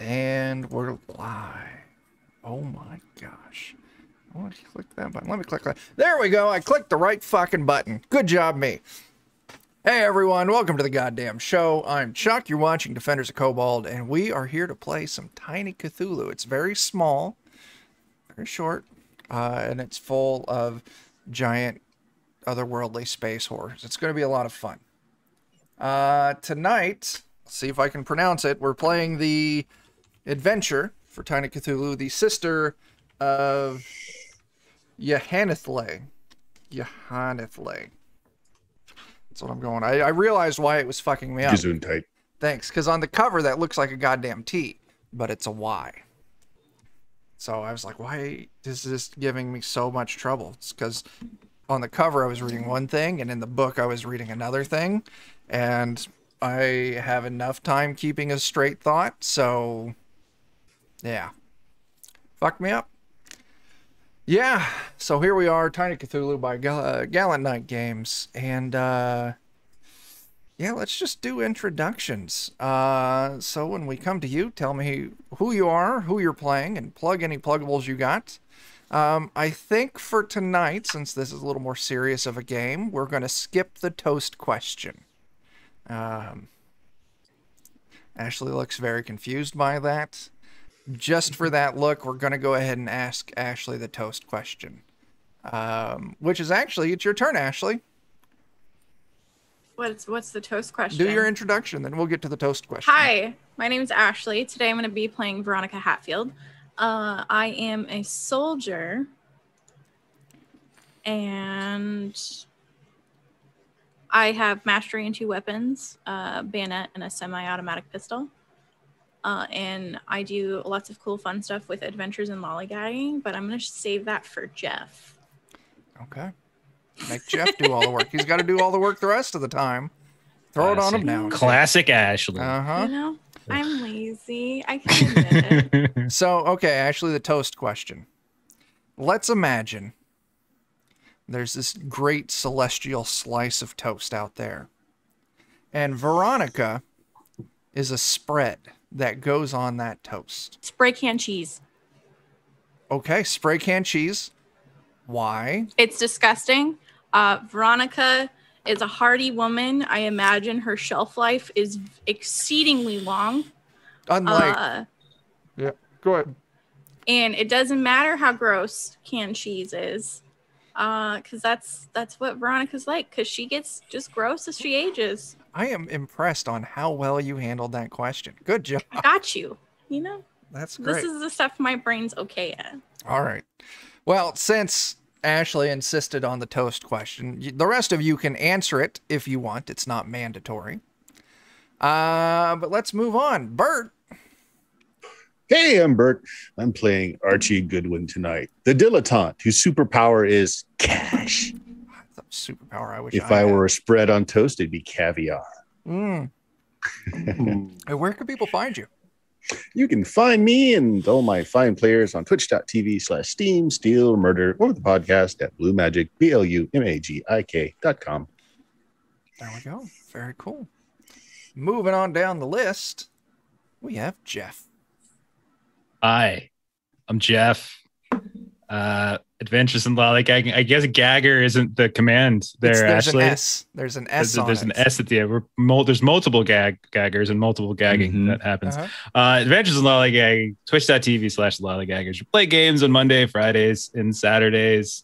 And we're live. Oh my gosh. I want to click that button. Let me click that. There we go. I clicked the right fucking button. Good job, me. Hey everyone, welcome to the goddamn show. I'm Chuck. You're watching Defenders of Kobold, and we are here to play some Tiny Cthulhu. It's very small, very short, and it's full of giant otherworldly space horrors. It's going to be a lot of fun. Tonight, let's see if I can pronounce it. We're playing the adventure for Tiny Cthulhu, the sister of Yhanith'lei. Yhanith'lei. That's what I'm going. I realized why it was fucking me up. Gesundheit. Thanks, because on the cover that looks like a goddamn T, but it's a Y. So I was like, why is this giving me so much trouble? It's because on the cover I was reading one thing, and in the book I was reading another thing, and I have enough time keeping a straight thought, so yeah. Fucked me up. Yeah, so here we are, Tiny Cthulhu by Gallant Knight Games, and yeah, let's just do introductions. So when we come to you, tell me who you are, who you're playing, and plug any pluggables you got. I think for tonight, since this is a little more serious of a game, we're going to skip the toast question. Ashley looks very confused by that. Just for that look, we're going to go ahead and ask Ashley the toast question. Which is actually, it's your turn, Ashley. What's the toast question? Do your introduction, then we'll get to the toast question. Hi, my name is Ashley. Today I'm going to be playing Veronica Hatfield. I am a soldier, and I have mastery in 2 weapons, a bayonet and a semi-automatic pistol. And I do lots of cool fun stuff with adventures and lollygagging, but I'm going to save that for Jeff. Okay. Make Jeff do all the work. He's got to do all the work the rest of the time. Throw it on him now. Classic Ashley. Uh-huh. You know, I'm lazy. I can admit it. So, okay, Ashley, the toast question. Let's imagine there's this great celestial slice of toast out there. And Veronica is a spread that goes on that toast. Spray can cheese. Okay, spray can cheese. Why? It's disgusting. Veronica is a hardy woman. I imagine her shelf life is exceedingly long. Unlike... yeah, go ahead. And it doesn't matter how gross canned cheese is. Because that's what Veronica's like. Because she gets just gross as she ages. I am impressed on how well you handled that question. Good job. I got you. You know? That's great. This is the stuff my brain's okay at. All right. Well, since Ashley insisted on the toast question, the rest of you can answer it if you want. It's not mandatory. But let's move on. Bert, Hey, I'm Bert. I'm playing Archie Goodwin tonight, the dilettante whose superpower is cash. That's a superpower I wish If I I were had. a spread on toast, it'd be caviar. Mm. Hey, where can people find you? You can find me and all my fine players on twitch.tv/Steam, Steal, Murder, or the podcast at BlueMagic, BLUMAGIK.com. There we go. Very cool. Moving on down the list, we have Jeff. Hi, I'm Jeff. Adventures in Lollygagging. I guess Gagger isn't the command there, There's Ashley. an S. There's an S on There's it. an S at the end. There's multiple gaggers and multiple gagging that happens. Adventures in Lollygagging, twitch.tv/Lollygaggers. We play games on Monday, Fridays, and Saturdays.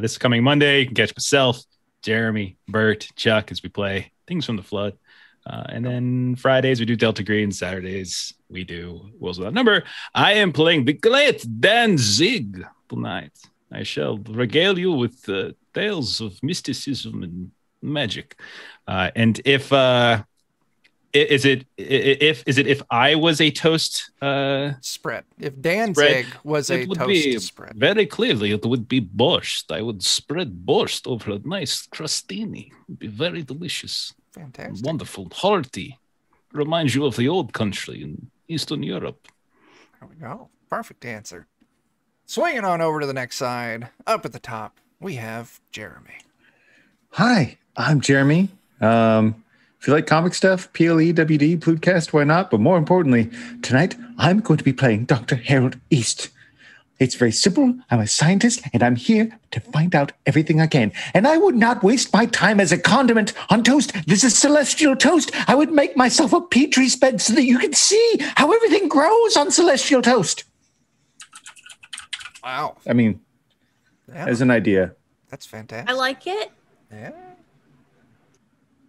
This coming Monday, you can catch myself, Jeremy, Bert, Chuck as we play Things from the Flood. And then Fridays we do Delta Green. Saturdays we do Wolves Without Number. I am playing the great Dan Zig tonight. I shall regale you with tales of mysticism and magic. And if I was a toast spread, if Danzig was a toast spread, very clearly it would be borscht. I would spread borscht over a nice crostini. It would be very delicious. Fantastic. Wonderful. Hearty. Reminds you of the old country in Eastern Europe. There we go. Perfect answer. Swinging on over to the next side, up at the top, we have Jeremy. Hi, I'm Jeremy. If you like comic stuff, PLE, WD, Plutcast, why not? But more importantly, tonight I'm going to be playing Dr. Harold East. It's very simple. I'm a scientist, and I'm here to find out everything I can. And I would not waste my time as a condiment on toast. This is celestial toast. I would make myself a petri bed so that you can see how everything grows on celestial toast. Wow. I mean, as an idea. That's fantastic. I like it. Yeah.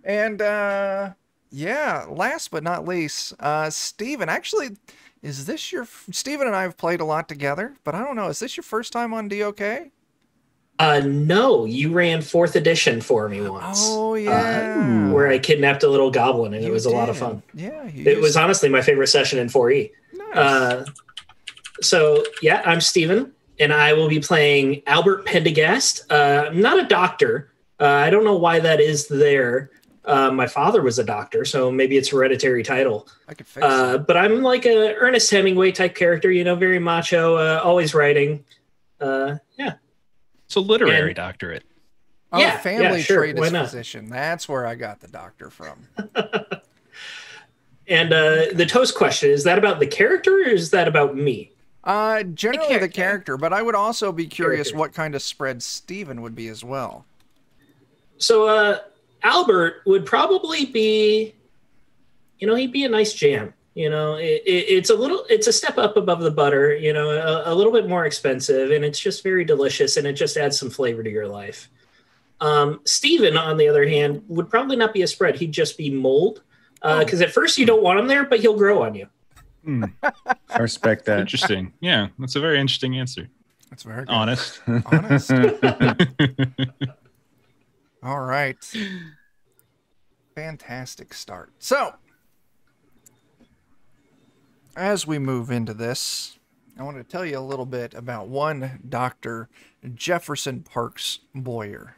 And, yeah, last but not least, Steven. Actually, is this your... Steven and I have played a lot together, but I don't know. Is this your first time on DOK? No, you ran 4th edition for me once. Oh, yeah. Where I kidnapped a little goblin, and it was a lot of fun. Yeah. It was honestly my favorite session in 4E. Nice. So, yeah, I'm Steven, and I will be playing Albert Pentaghast. I'm not a doctor. I don't know why that is there. My father was a doctor, so maybe it's a hereditary title. I could fix it. But I'm like a Ernest Hemingway type character, you know, very macho, always writing. Yeah. It's a literary doctorate. Oh, yeah, family sure. trade Why is not? physician. That's where I got the doctor from. And the toast question, is that about the character or is that about me? Generally the character, but I would also be curious what kind of spread Steven would be as well. So Albert would probably be, you know, he'd be a nice jam. You know, it's a step up above the butter, you know, a little bit more expensive, and it's just very delicious, and it just adds some flavor to your life. Steven, on the other hand, would probably not be a spread. He'd just be mold, because at first you don't want him there, but he'll grow on you. I respect that. Interesting. Yeah, that's a very interesting answer. That's very good. Honest. Honest. All right. Fantastic start. So, as we move into this, I want to tell you a little bit about one Dr. Jefferson Parks Boyer.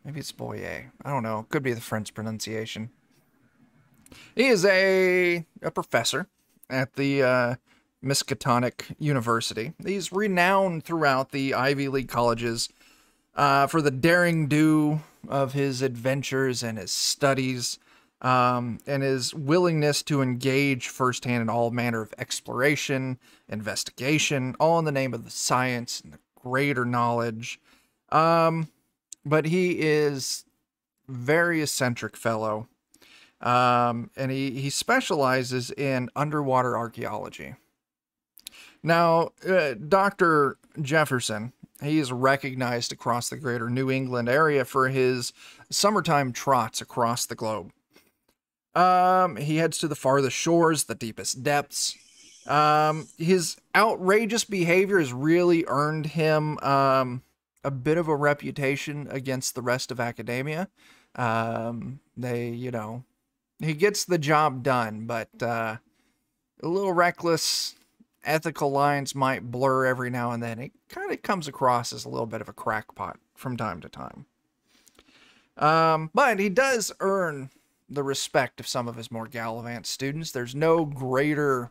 Maybe it's Boyer. I don't know. Could be the French pronunciation. He is a professor at the Miskatonic University. He's renowned throughout the Ivy League colleges for the daring do of his adventures and his studies, and his willingness to engage firsthand in all manner of exploration, investigation, all in the name of the science and the greater knowledge. But he is a very eccentric fellow, and he specializes in underwater archaeology. Now, Dr. Jefferson, he is recognized across the greater New England area for his summertime trots across the globe. He heads to the farthest shores, the deepest depths. His outrageous behavior has really earned him a bit of a reputation against the rest of academia. He gets the job done, but a little reckless. Ethical lines might blur every now and then. It kind of comes across as a little bit of a crackpot from time to time. But he does earn the respect of some of his more gallivant students. There's no greater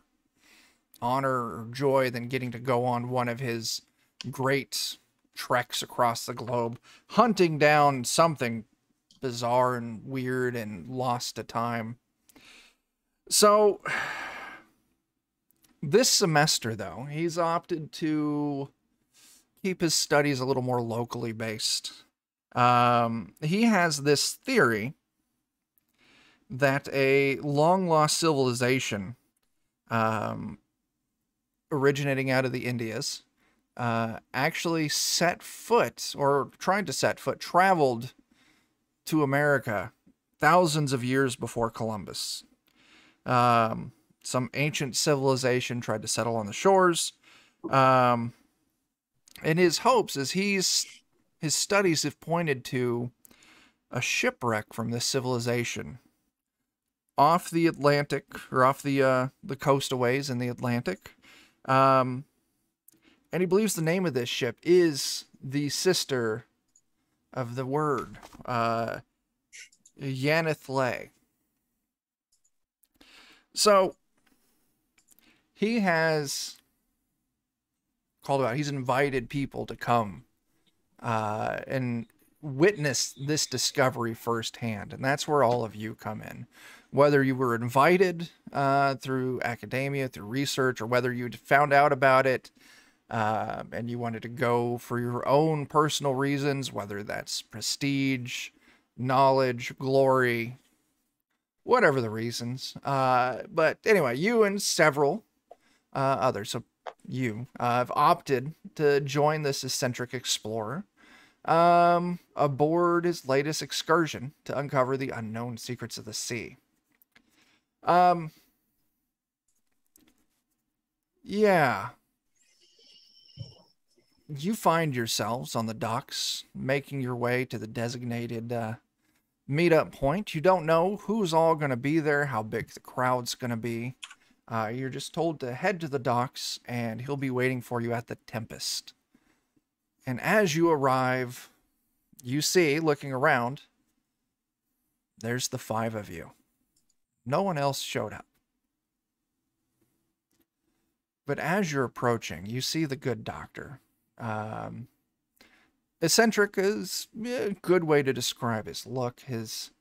honor or joy than getting to go on one of his great treks across the globe, hunting down something bizarre and weird and lost to time. So this semester, though, he's opted to keep his studies a little more locally based. He has this theory that a long-lost civilization originating out of the Indias actually set foot, or tried to set foot, traveled to America thousands of years before Columbus. Some ancient civilization tried to settle on the shores. And his hopes is his studies have pointed to a shipwreck from this civilization off the Atlantic, or off the coastaways in the Atlantic. And he believes the name of this ship is the sister of the word, Yhanith'lei. So he has called out, he's invited people to come and witness this discovery firsthand. And that's where all of you come in. Whether you were invited through academia, through research, or whether you'd found out about it and you wanted to go for your own personal reasons, whether that's prestige, knowledge, glory, whatever the reasons. But anyway, you and several others, so you have opted to join this eccentric explorer aboard his latest excursion to uncover the unknown secrets of the sea. Yeah. You find yourselves on the docks, making your way to the designated meetup point. You don't know who's all going to be there, how big the crowd's going to be. You're just told to head to the docks, and he'll be waiting for you at the Tempest. And as you arrive, you see, looking around, there's the 5 of you. No one else showed up. But as you're approaching, you see the good doctor. Eccentric is a good way to describe his look. His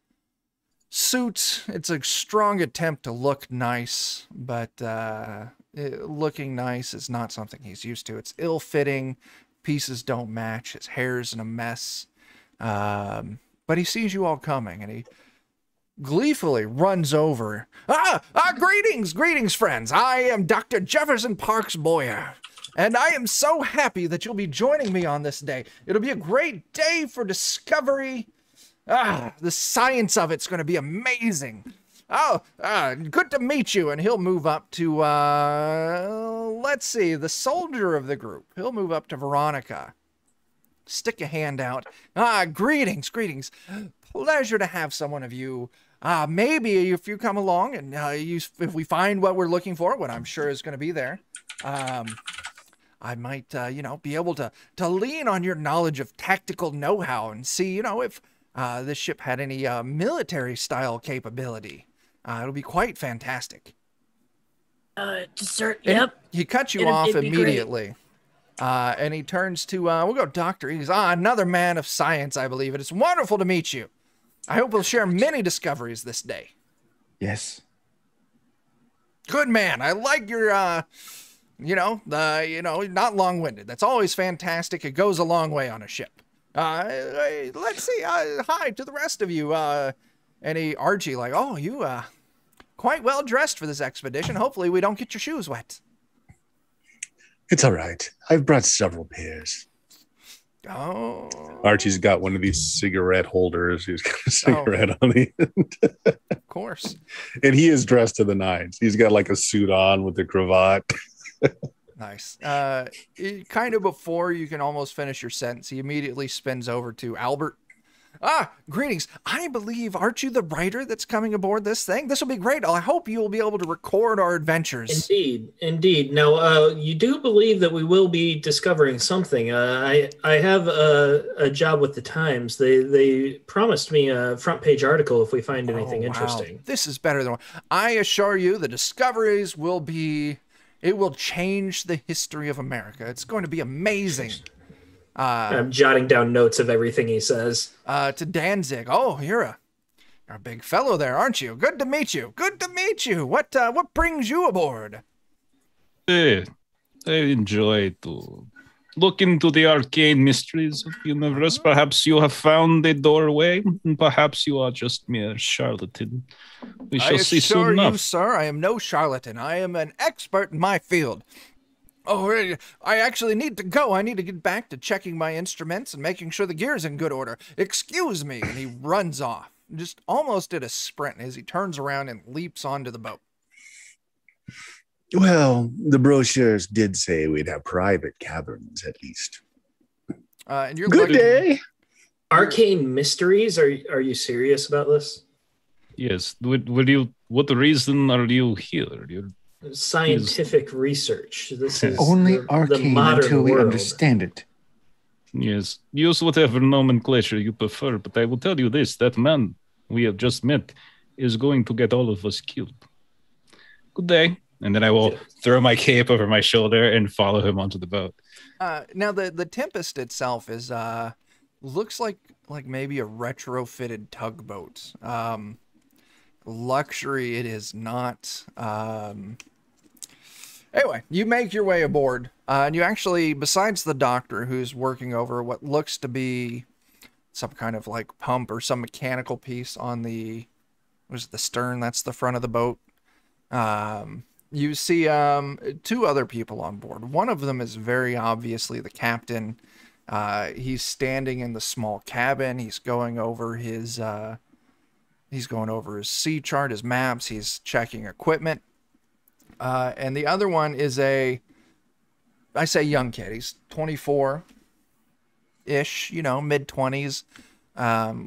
suit, it's a strong attempt to look nice, but looking nice is not something he's used to. It's ill-fitting. Pieces don't match. His hair's in a mess. But he sees you all coming, and he gleefully runs over. Greetings, friends. I am Dr. Jefferson Parks Boyer, and I am so happy that you'll be joining me on this day. It'll be a great day for discovery. The science of it's going to be amazing. Good to meet you. And he'll move up to, let's see, the soldier of the group. He'll move up to Veronica. Stick a hand out. Greetings. Pleasure to have someone of you. Maybe if you come along and if we find what we're looking for, what I'm sure is going to be there, I might, be able to lean on your knowledge of tactical know-how and see, if this ship had any military-style capability. It'll be quite fantastic. Dessert, and yep. He cuts you off immediately. And he turns to, we'll go doctor. He's another man of science, I believe. And it's wonderful to meet you. I hope we'll share many discoveries this day. Yes. Good man. I like your, not long-winded. That's always fantastic. It goes a long way on a ship. Let's see. Hi to the rest of you. And Archie, like, oh, you, quite well dressed for this expedition. Hopefully we don't get your shoes wet. It's all right. I've brought several pairs. Oh. Archie's got one of these cigarette holders. He's got a cigarette on the end. Of course. And he is dressed to the nines. He's got like a suit on with a cravat. Nice. Kind of before you can almost finish your sentence, he immediately spins over to Albert. Greetings. I believe, aren't you the writer that's coming aboard this thing? This will be great. I hope you will be able to record our adventures. Indeed. Now, you do believe that we will be discovering something. I have a job with the Times. They promised me a front page article if we find anything interesting. This is better than one. I assure you the discoveries will be, it will change the history of America. It's going to be amazing. I'm jotting down notes of everything he says. To Danzig. Oh, you're a big fellow there, aren't you? Good to meet you. Good to meet you. What brings you aboard? I enjoy to look into the arcane mysteries of the universe. Perhaps you have found a doorway, and perhaps you are just mere charlatan. We shall see soon enough. I assure you, sir, I am no charlatan. I am an expert in my field. Oh, I actually need to go. I need to get back to checking my instruments and making sure the gear's in good order. Excuse me. And he runs off, just almost at a sprint as he turns around and leaps onto the boat. Well, the brochures did say we'd have private caverns at least. And you're Good day. Arcane mysteries? Are you serious about this? Yes. What reason are you here? Scientific research. This is only the arcane modern until we world. understand it. Yes. Use whatever nomenclature you prefer, but I will tell you this, that man we have just met is going to get all of us killed. Good day. And then I will throw my cape over my shoulder and follow him onto the boat. Now the Tempest itself is looks like maybe a retrofitted tugboat. Luxury it is not. Anyway, you make your way aboard, and you actually, besides the doctor who's working over what looks to be some kind of like pump or some mechanical piece on the stern, that's the front of the boat. You see two other people on board. One of them is very obviously the captain. He's standing in the small cabin. He's going over his sea chart, his maps. He's checking equipment. And the other one is I say young kid. He's 24-ish, mid-20s.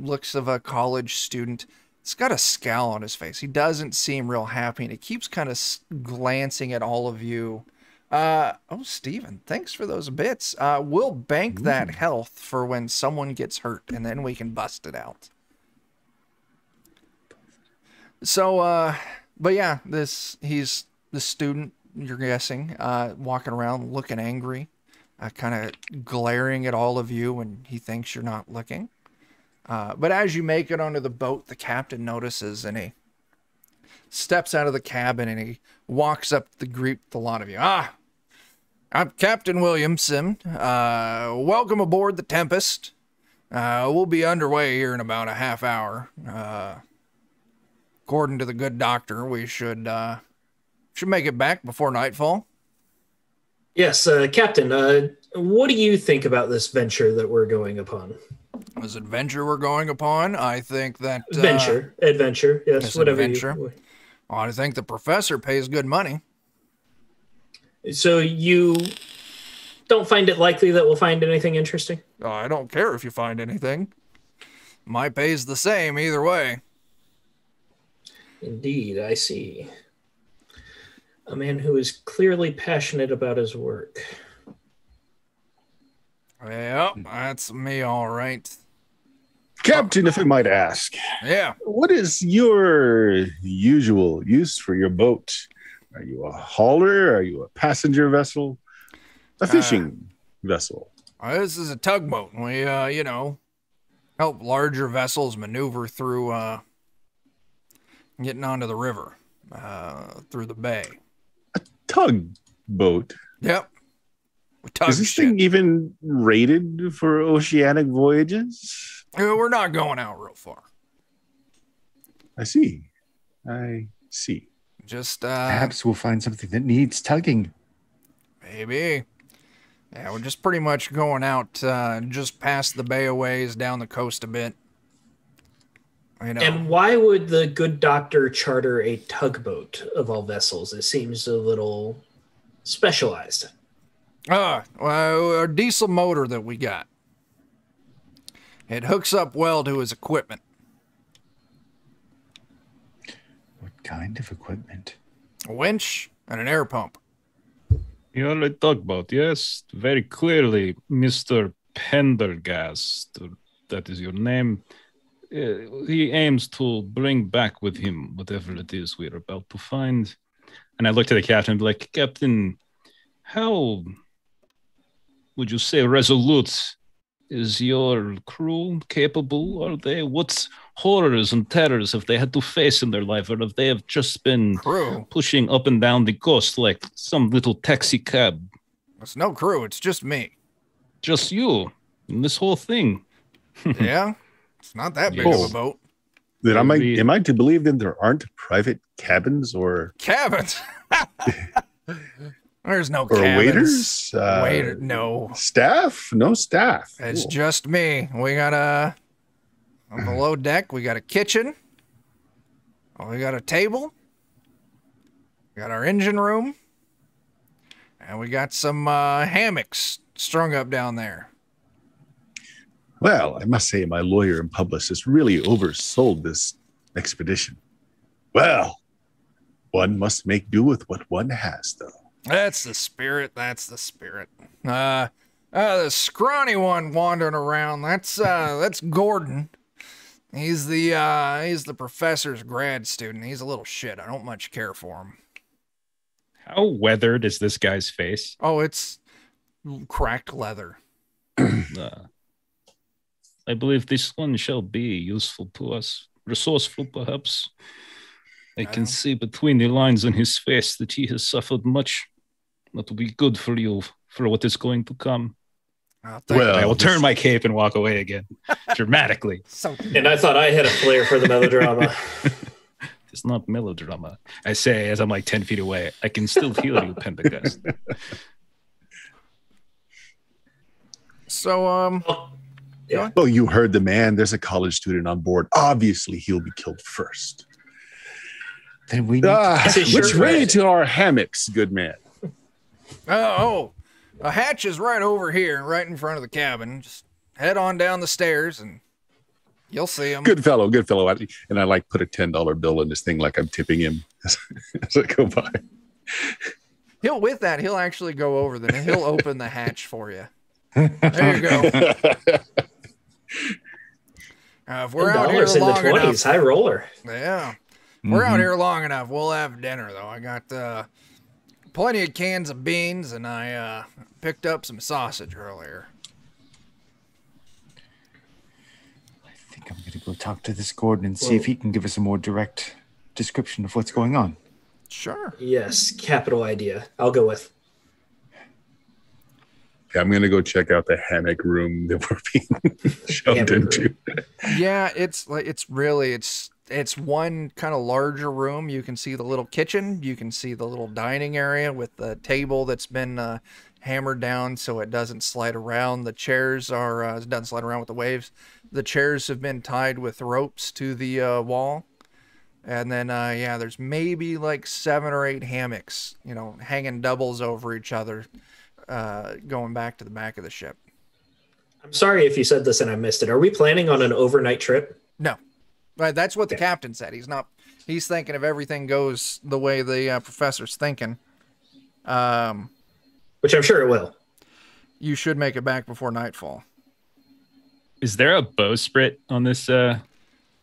Looks of a college student. He's got a scowl on his face. He doesn't seem real happy, and he keeps kind of glancing at all of you. Steven, thanks for those bits. We'll bank that health for when someone gets hurt, and then we can bust it out. So, but yeah, he's the student, you're guessing, walking around looking angry, kind of glaring at all of you when he thinks you're not looking. But as you make it onto the boat, the captain notices, and he steps out of the cabin, and he walks up to greet the lot of you. I'm Captain Williamson. Welcome aboard the Tempest. We'll be underway here in about a half hour. According to the good doctor, we should make it back before nightfall. Yes, Captain, what do you think about this venture that we're going upon? This adventure we're going upon? I think that... Adventure, yes, whatever adventure. I think the professor pays good money. So you don't find it likely that we'll find anything interesting? I don't care if you find anything. My pay's the same either way. Indeed, I see. A man who is clearly passionate about his work. Well, that's me, all right. Captain, if I might ask. Yeah. What is your usual use for your boat? Are you a hauler? Are you a passenger vessel? A fishing vessel? This is a tugboat. We, help larger vessels maneuver through, getting onto the river, through the bay. A tugboat? Yep. Is this thing even rated for oceanic voyages? We're not going out real far. I see. Just, perhaps we'll find something that needs tugging. Maybe. Yeah, we're just pretty much going out, just past the bay a ways, down the coast a bit. And why would the good doctor charter a tugboat of all vessels? It seems a little specialized. Well, our diesel motor that we got. It hooks up well to his equipment. What kind of equipment? A winch and an air pump. You already talked about, yes, very clearly, Mr. Pentaghast, that is your name. He aims to bring back with him whatever it is we're about to find. And I look to the captain and be like, Captain, how would you say resolute is your crew? Capable are they? What horrors and terrors have they had to face in their life, or have they have just been pushing up and down the coast like some little taxi cab? It's no crew, it's just me. Just you in this whole thing. Yeah, it's not that big of a boat. Then am I to believe that there aren't private cabins or cabins? There's no or cabins. Waiters? No. Staff? No staff. It's just me. We got on below deck, we got a kitchen. We got a table. We got our engine room. And we got some hammocks strung up down there. Well, I must say my lawyer and publicist really oversold this expedition. Well, one must make do with what one has, though. That's the spirit. That's the spirit. The scrawny one wandering around. That's Gordon. He's the professor's grad student. He's a little shit. I don't much care for him. How weathered is this guy's face? Oh, it's cracked leather. I believe this one shall be useful to us. Resourceful, perhaps. I can see between the lines on his face that he has suffered much. That will be good for you, for what is going to come. Well, I will turn my cape and walk away again, dramatically. And I thought I had a flair for the melodrama. It's not melodrama. I say as I'm like 10 feet away, I can still hear you, Pentaghast. So, yeah. Oh, you heard the man. There's a college student on board. Obviously, he'll be killed first. Then we need which way to our hammocks, good man? A hatch is right over here, right in front of the cabin. Just head on down the stairs and you'll see him. Good fellow, good fellow. And I like put a $10 bill in this thing like I'm tipping him as I go by. He'll actually go over there and he'll open the hatch for you. There you go. If we're out here in long the 20s, enough, high roller. Yeah. We're out here long enough. We'll have dinner, though. I got plenty of cans of beans, and I picked up some sausage earlier. I think I'm going to go talk to this Gordon and see if he can give us a more direct description of what's going on. Sure. Yes, capital idea. I'll go with. Okay, I'm going to go check out the hammock room that we're being shoved into. Yeah, it's one kind of larger room. You can see the little kitchen. You can see the little dining area with the table that's been hammered down so it doesn't slide around. The chairs are it doesn't slide around with the waves. The chairs have been tied with ropes to the wall. And then, there's maybe like 7 or 8 hammocks, hanging doubles over each other, going back to the back of the ship. I'm sorry if you said this and I missed it. Are we planning on an overnight trip? No. That's what the captain said. He's thinking if everything goes the way the professor's thinking. Which I'm sure it will. You should make it back before nightfall. Is there a bowsprit on this on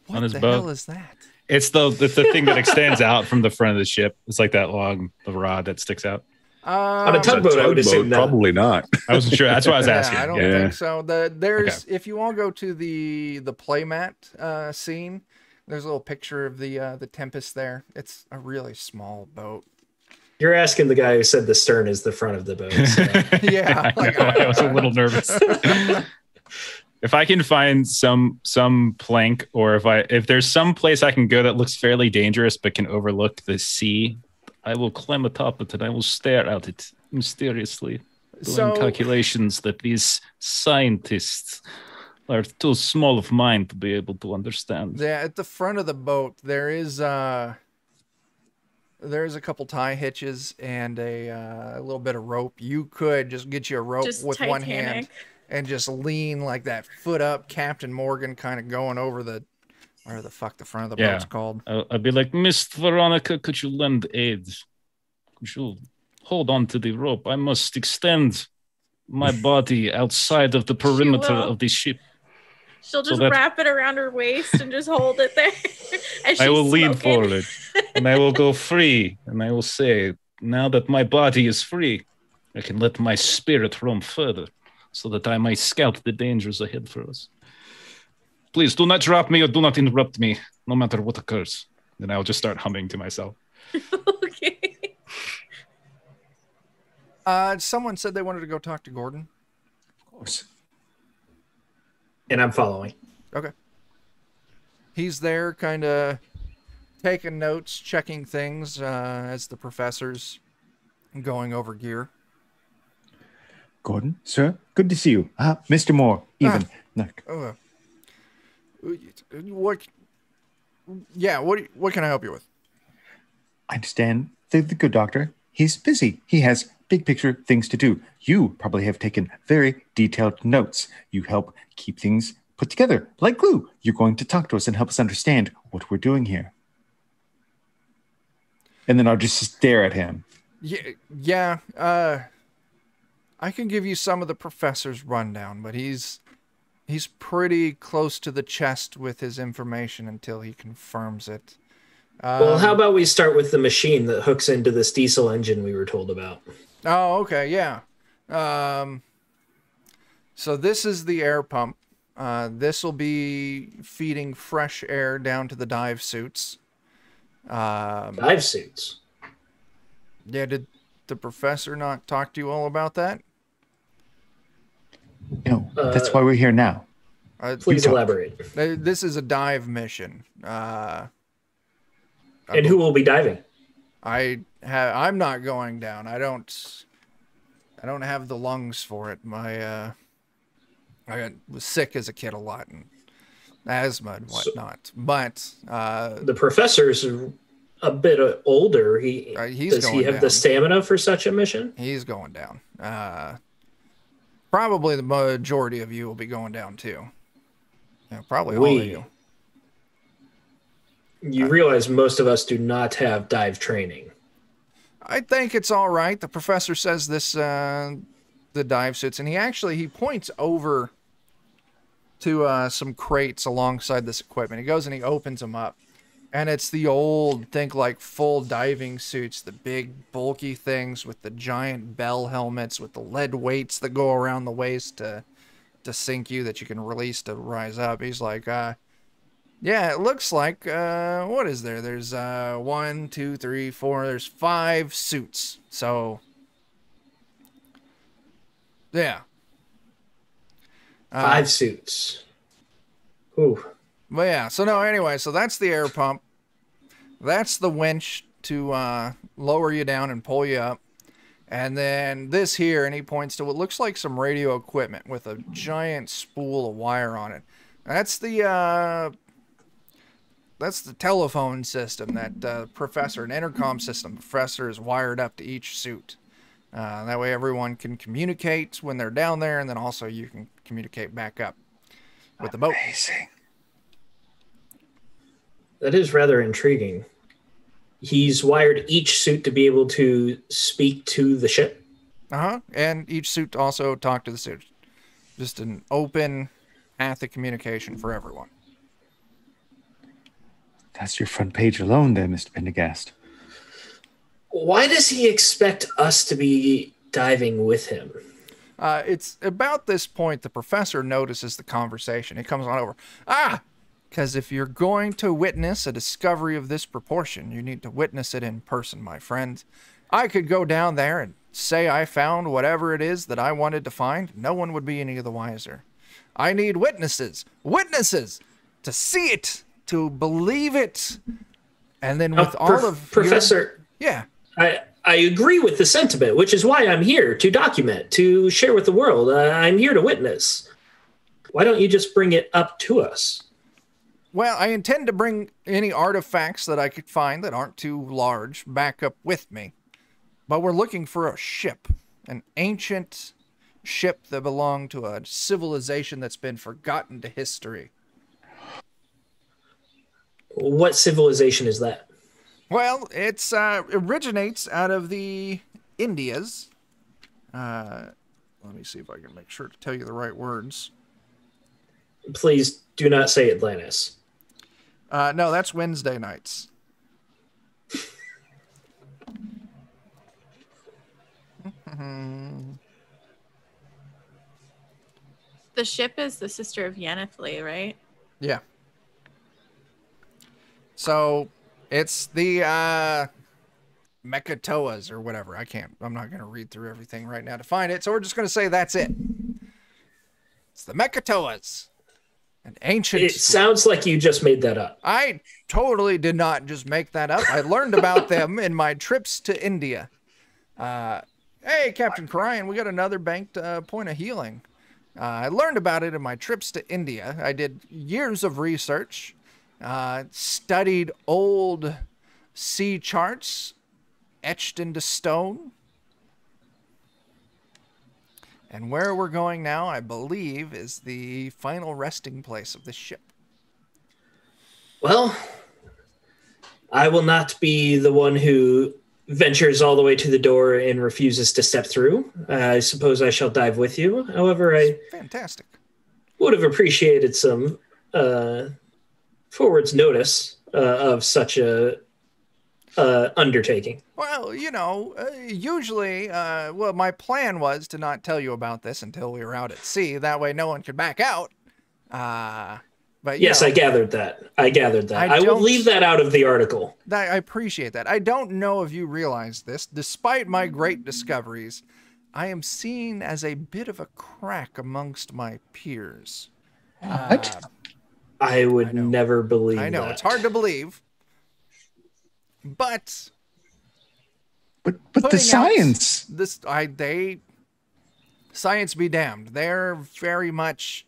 this boat? What the hell is that? It's the thing that extends out from the front of the ship. It's like that long rod that sticks out. On a tugboat, I would assume that. Probably not. I wasn't sure. That's why I was asking. I don't think so. If you all go to the playmat scene, there's a little picture of the Tempest there. It's a really small boat. You're asking the guy who said the stern is the front of the boat. So. Yeah, I was a little nervous. If I can find some plank, or if there's some place I can go that looks fairly dangerous but can overlook the sea, I will climb atop it and I will stare at it mysteriously, doing calculations that these scientists are too small of mind to be able to understand. Yeah, at the front of the boat, there's a couple tie hitches and a little bit of rope. You could just get you a rope Just with Titanic. one hand. and just lean like that, foot up, Captain Morgan, kind of going over the whatever the fuck the front of the boat's called. I'd be like, Miss Veronica, could you lend aid? Could you hold on to the rope? I must extend my body outside of the perimeter of the ship. She'll just wrap it around her waist and just hold it there. As I will she's lean smoking. forward and I will go free. And I will say, now that my body is free, I can let my spirit roam further so that I might scout the dangers ahead for us. Please do not drop me or do not interrupt me, no matter what occurs. And I'll just start humming to myself. Okay. Someone said they wanted to go talk to Gordon. Of course. And I'm following. Okay. He's there kind of taking notes, checking things as the professor's going over gear. Gordon, sir, good to see you. Mr. Moore, even. Look. What can I help you with? I understand the good doctor. He's busy. He has big picture things to do. You probably have taken very detailed notes. You help keep things put together like glue. You're going to talk to us and help us understand what we're doing here. And then I'll just stare at him. Yeah. I can give you some of the professor's rundown, but he's pretty close to the chest with his information until he confirms it. Well, how about we start with the machine that hooks into this diesel engine we were told about? Oh, okay, yeah. So this is the air pump. This will be feeding fresh air down to the dive suits. Dive suits? Yeah, did the professor not talk to you all about that? No, that's why we're here now. Please elaborate. This is a dive mission. And who will be diving? I'm not going down. I don't have the lungs for it. I was sick as a kid a lot and asthma and whatnot. But the professor's a bit older. Does he have the stamina for such a mission? He's going down. Probably the majority of you will be going down too. Yeah, probably all of you. You realize most of us do not have dive training. I think it's all right. The professor says this, the dive suits, and he points over to some crates alongside this equipment. He goes and he opens them up, and it's the old, think like full diving suits, the big bulky things with the giant bell helmets with the lead weights that go around the waist to sink you that you can release to rise up. He's like, yeah, it looks like, what is there? There's 1, 2, 3, 4, there's 5 suits. So, yeah. 5 suits. Ooh. But yeah, so no, anyway, so that's the air pump. That's the winch to lower you down and pull you up. And then this here, and he points to what looks like some radio equipment with a giant spool of wire on it. That's the telephone system that professor, an intercom system. Professor is wired up to each suit. That way everyone can communicate when they're down there, and then also you can communicate back up with the boat. Amazing. That is rather intriguing. He's wired each suit to be able to speak to the ship. And each suit to also talk to the suit. Just an open path of communication for everyone. That's your front page alone there, Mr. Pentaghast. Why does he expect us to be diving with him? It's about this point the professor notices the conversation. He comes on over. Because if you're going to witness a discovery of this proportion, you need to witness it in person, my friend. I could go down there and say I found whatever it is that I wanted to find. No one would be any the wiser. I need witnesses. Witnesses! To see it! To believe it! And then with all of Professor... Yeah. I agree with the sentiment, which is why I'm here, to document, to share with the world. I'm here to witness. Why don't you just bring it up to us? Well, I intend to bring any artifacts that I could find that aren't too large back up with me. But we're looking for a ship. An ancient... ship that belonged to a civilization that's been forgotten to history. What civilization is that? Well, it's originates out of the Indias. Let me see if I can make sure to tell you the right words. Please do not say Atlantis. No, that's Wednesday nights. The ship is the sister of Yhanith'lei, right? Yeah. So it's the Mekatoas or whatever. I'm not going to read through everything right now to find it. So we're just going to say that's it. It's the Mekatoas. An ancient. It sounds like you just made that up. I totally did not just make that up. I learned about them in my trips to India. Hey, Captain Cryan, we got another banked point of healing. I learned about it in my trips to India. I did years of research, studied old sea charts etched into stone. And where we're going now, I believe, is the final resting place of the ship. Well, I will not be the one who ventures all the way to the door and refuses to step through. I suppose I shall dive with you. However, I Fantastic. would have appreciated some forward's notice of such a undertaking. Well, usually, my plan was to not tell you about this until we were out at sea. That way no one could back out. But yes, I gathered that. I will leave that out of the article. I appreciate that. I don't know if you realize this. Despite my great discoveries, I am seen as a bit of a crack amongst my peers. What? I would never believe that. I know, it's hard to believe. But the science. Science be damned. They're very much,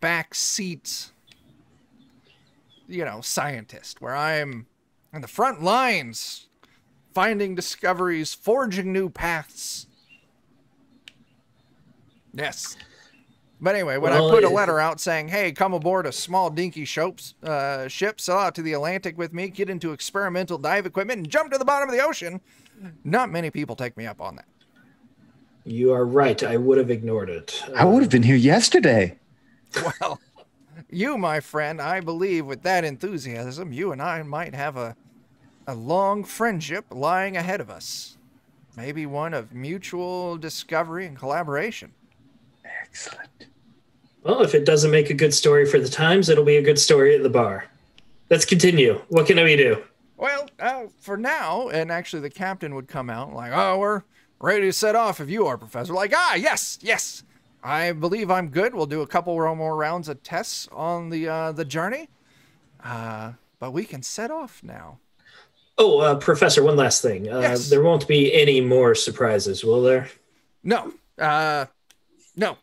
backseat, scientist, where I'm in the front lines, finding discoveries, forging new paths. Yes. But anyway, when I put a letter out saying, hey, come aboard a small dinky ship, sail out to the Atlantic with me, get into experimental dive equipment, and jump to the bottom of the ocean, not many people take me up on that. You are right. I would have ignored it. I would have been here yesterday. Well, you, my friend, I believe with that enthusiasm, you and I might have a long friendship lying ahead of us. Maybe one of mutual discovery and collaboration. Excellent. Well, if it doesn't make a good story for the Times, it'll be a good story at the bar. Let's continue. What can we do? Well, for now, and actually the captain would come out like, oh, we're ready to set off if you are, Professor. Like, yes. I believe I'm good. We'll do a couple more rounds of tests on the journey. But we can set off now. Oh, Professor, one last thing. Yes. There won't be any more surprises, will there? No. No.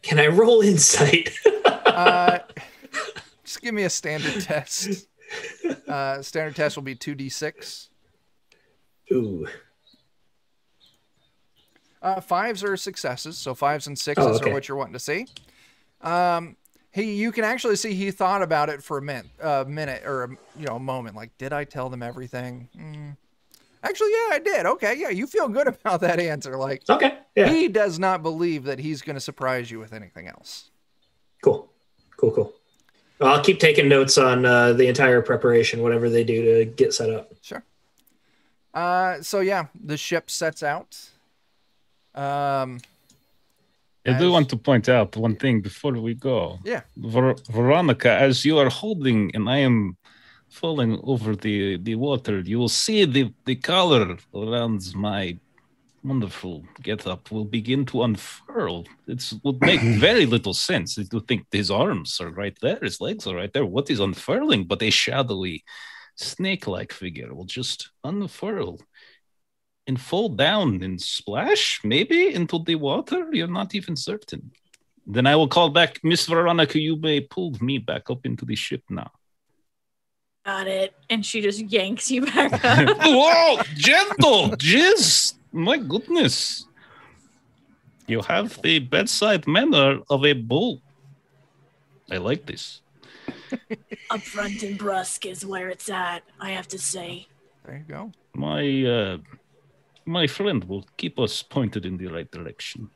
Can I roll insight? Just give me a standard test. Standard test will be 2d6. Ooh. 5s are successes, so 5s and 6s are what you're wanting to see. You can actually see he thought about it for a minute or a moment. Like, did I tell them everything? Actually, yeah, I did. Okay, yeah, you feel good about that answer. Like, okay, yeah. He does not believe that he's going to surprise you with anything else. Cool. I'll keep taking notes on the entire preparation, whatever they do to get set up. Sure. So yeah, the ship sets out. I do want to point out one thing before we go. Yeah. Veronica, as you are holding and I am falling over the water, you will see the collar around my wonderful get-up will begin to unfurl. It would make very little sense to think his arms are right there, his legs are right there. What is unfurling? But a shadowy, snake-like figure will just unfurl and fall down and splash, maybe, into the water. You're not even certain. Then I will call back, Miss Veronica, you may pull me back up into the ship now. got it. And she just yanks you back up. Whoa, gentle, jizz. My goodness. You have the bedside manner of a bull. I like this. Upfront and brusque is where it's at, I have to say. There you go. My friend will keep us pointed in the right direction.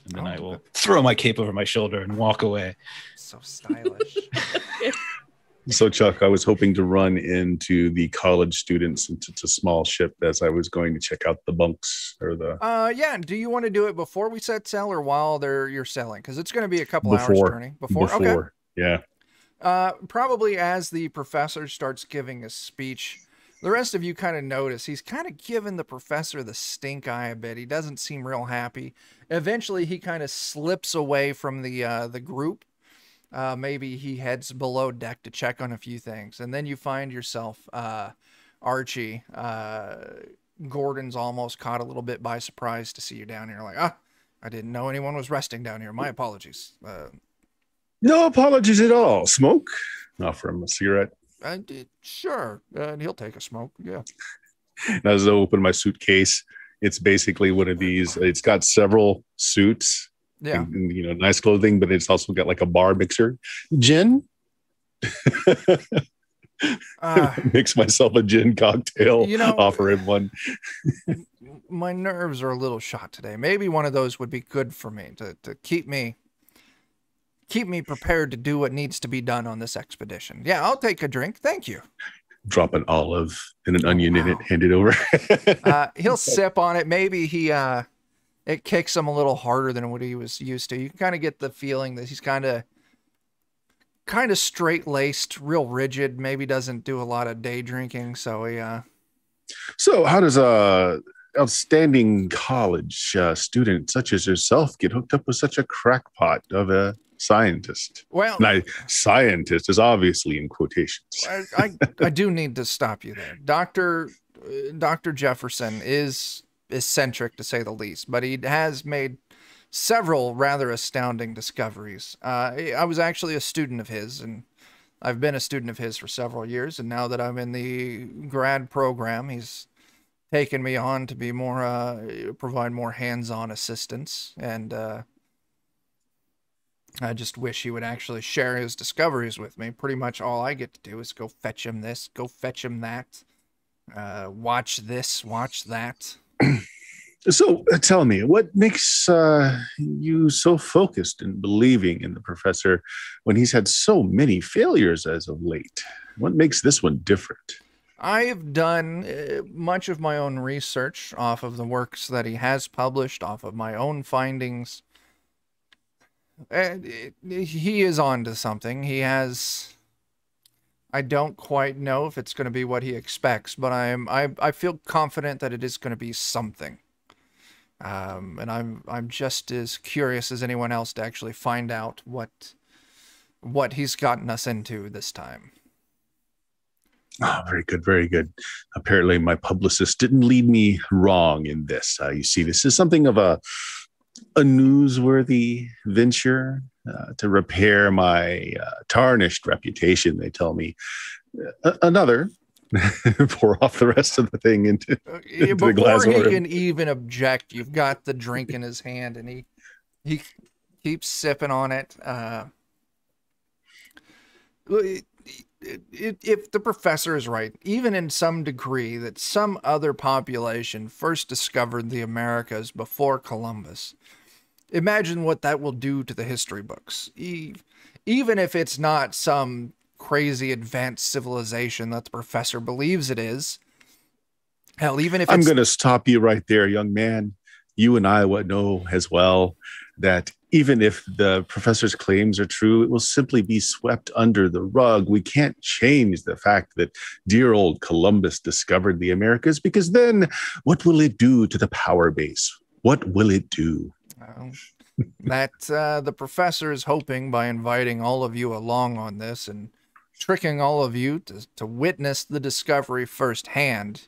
And then I will throw my cape over my shoulder and walk away. So stylish. So, Chuck, I was hoping to run into the college students into a small ship as I was going to check out the bunks or the. Yeah. Do you want to do it before we set sail or while you're sailing? Because it's going to be a couple hours journey. Before. Okay. Yeah. Probably as the professor starts giving a speech, the rest of you kind of notice he's kind of giving the professor the stink eye a bit. He doesn't seem real happy. Eventually, he kind of slips away from the group. Maybe he heads below deck to check on a few things. And then you find yourself, Archie, Gordon's almost caught a little bit by surprise to see you down here. Like, I didn't know anyone was resting down here. My apologies. No apologies at all. Smoke? Offer him a cigarette. Sure. And he'll take a smoke. Yeah. And as I open my suitcase, it's basically one of these. It's got several suits. Yeah. And, nice clothing, but it's also got like a bar mixer. Gin? Mix myself a gin cocktail. Offer him one. My nerves are a little shot today. Maybe one of those would be good for me to keep me prepared to do what needs to be done on this expedition. Yeah, I'll take a drink. Thank you. Drop an olive and an onion in it. Hand it over. He'll sip on it. Maybe it kicks him a little harder than what he was used to. You can kind of get the feeling that he's kind of straight-laced, real rigid, maybe doesn't do a lot of day drinking. So So how does a outstanding college student such as yourself get hooked up with such a crackpot of a scientist? Well, scientist is obviously in quotations. I do need to stop you there. Dr. Jefferson is eccentric to say the least, but he has made several rather astounding discoveries. I was actually a student of his, and I've been a student of his for several years, and now that I'm in the grad program, he's taken me on to be provide more hands-on assistance, and I just wish he would actually share his discoveries with me. Pretty much all I get to do is go fetch him this, go fetch him that, watch this, watch that. So tell me, what makes you so focused in believing in the professor when he's had so many failures as of late? What makes this one different? I've done much of my own research off of the works that he has published, off of my own findings. He is on to something. He has... I don't quite know if it's going to be what he expects, but I feel confident that it is going to be something. And I'm just as curious as anyone else to actually find out what he's gotten us into this time. Oh, very good, very good. Apparently my publicist didn't lead me wrong in this. You see, this is something of a newsworthy venture to repair my tarnished reputation, they tell me. Another, pour off the rest of the thing into the glass. Before he can even object, you've got the drink in his hand, and he keeps sipping on it. If the professor is right, even in some degree, that some other population first discovered the Americas before Columbus, imagine what that will do to the history books. Even if it's not some crazy advanced civilization that the professor believes it is. Hell, even if I'm going to stop you right there, young man. You and I would know as well that even if the professor's claims are true, it will simply be swept under the rug. We can't change the fact that dear old Columbus discovered the Americas, because then what will it do to the power base? What will it do? That the professor is hoping by inviting all of you along on this and tricking all of you to witness the discovery firsthand,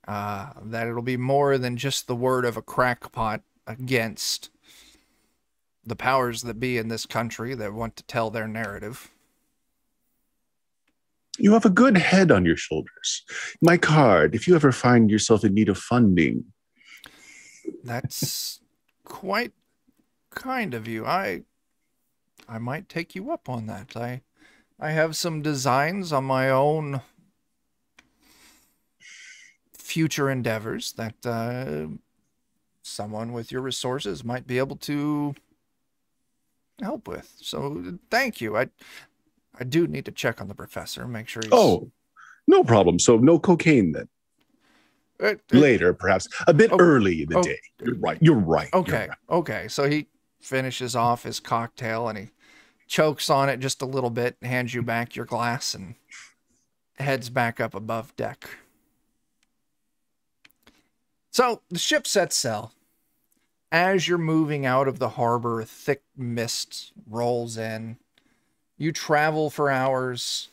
that it'll be more than just the word of a crackpot against the powers that be in this country that want to tell their narrative. You have a good head on your shoulders. My card, if you ever find yourself in need of funding. That's quite kind of you. I might take you up on that. I have some designs on my own future endeavors that someone with your resources might be able to help with. So thank you. I do need to check on the professor, make sure he's... Oh, no problem. So no cocaine then. Later, perhaps. A bit early in the day. You're right. You're right. Okay. You're right. Okay. So he finishes off his cocktail and he chokes on it just a little bit, hands you back your glass, and heads back up above deck. So the ship sets sail. As you're moving out of the harbor, a thick mist rolls in. You travel for hours,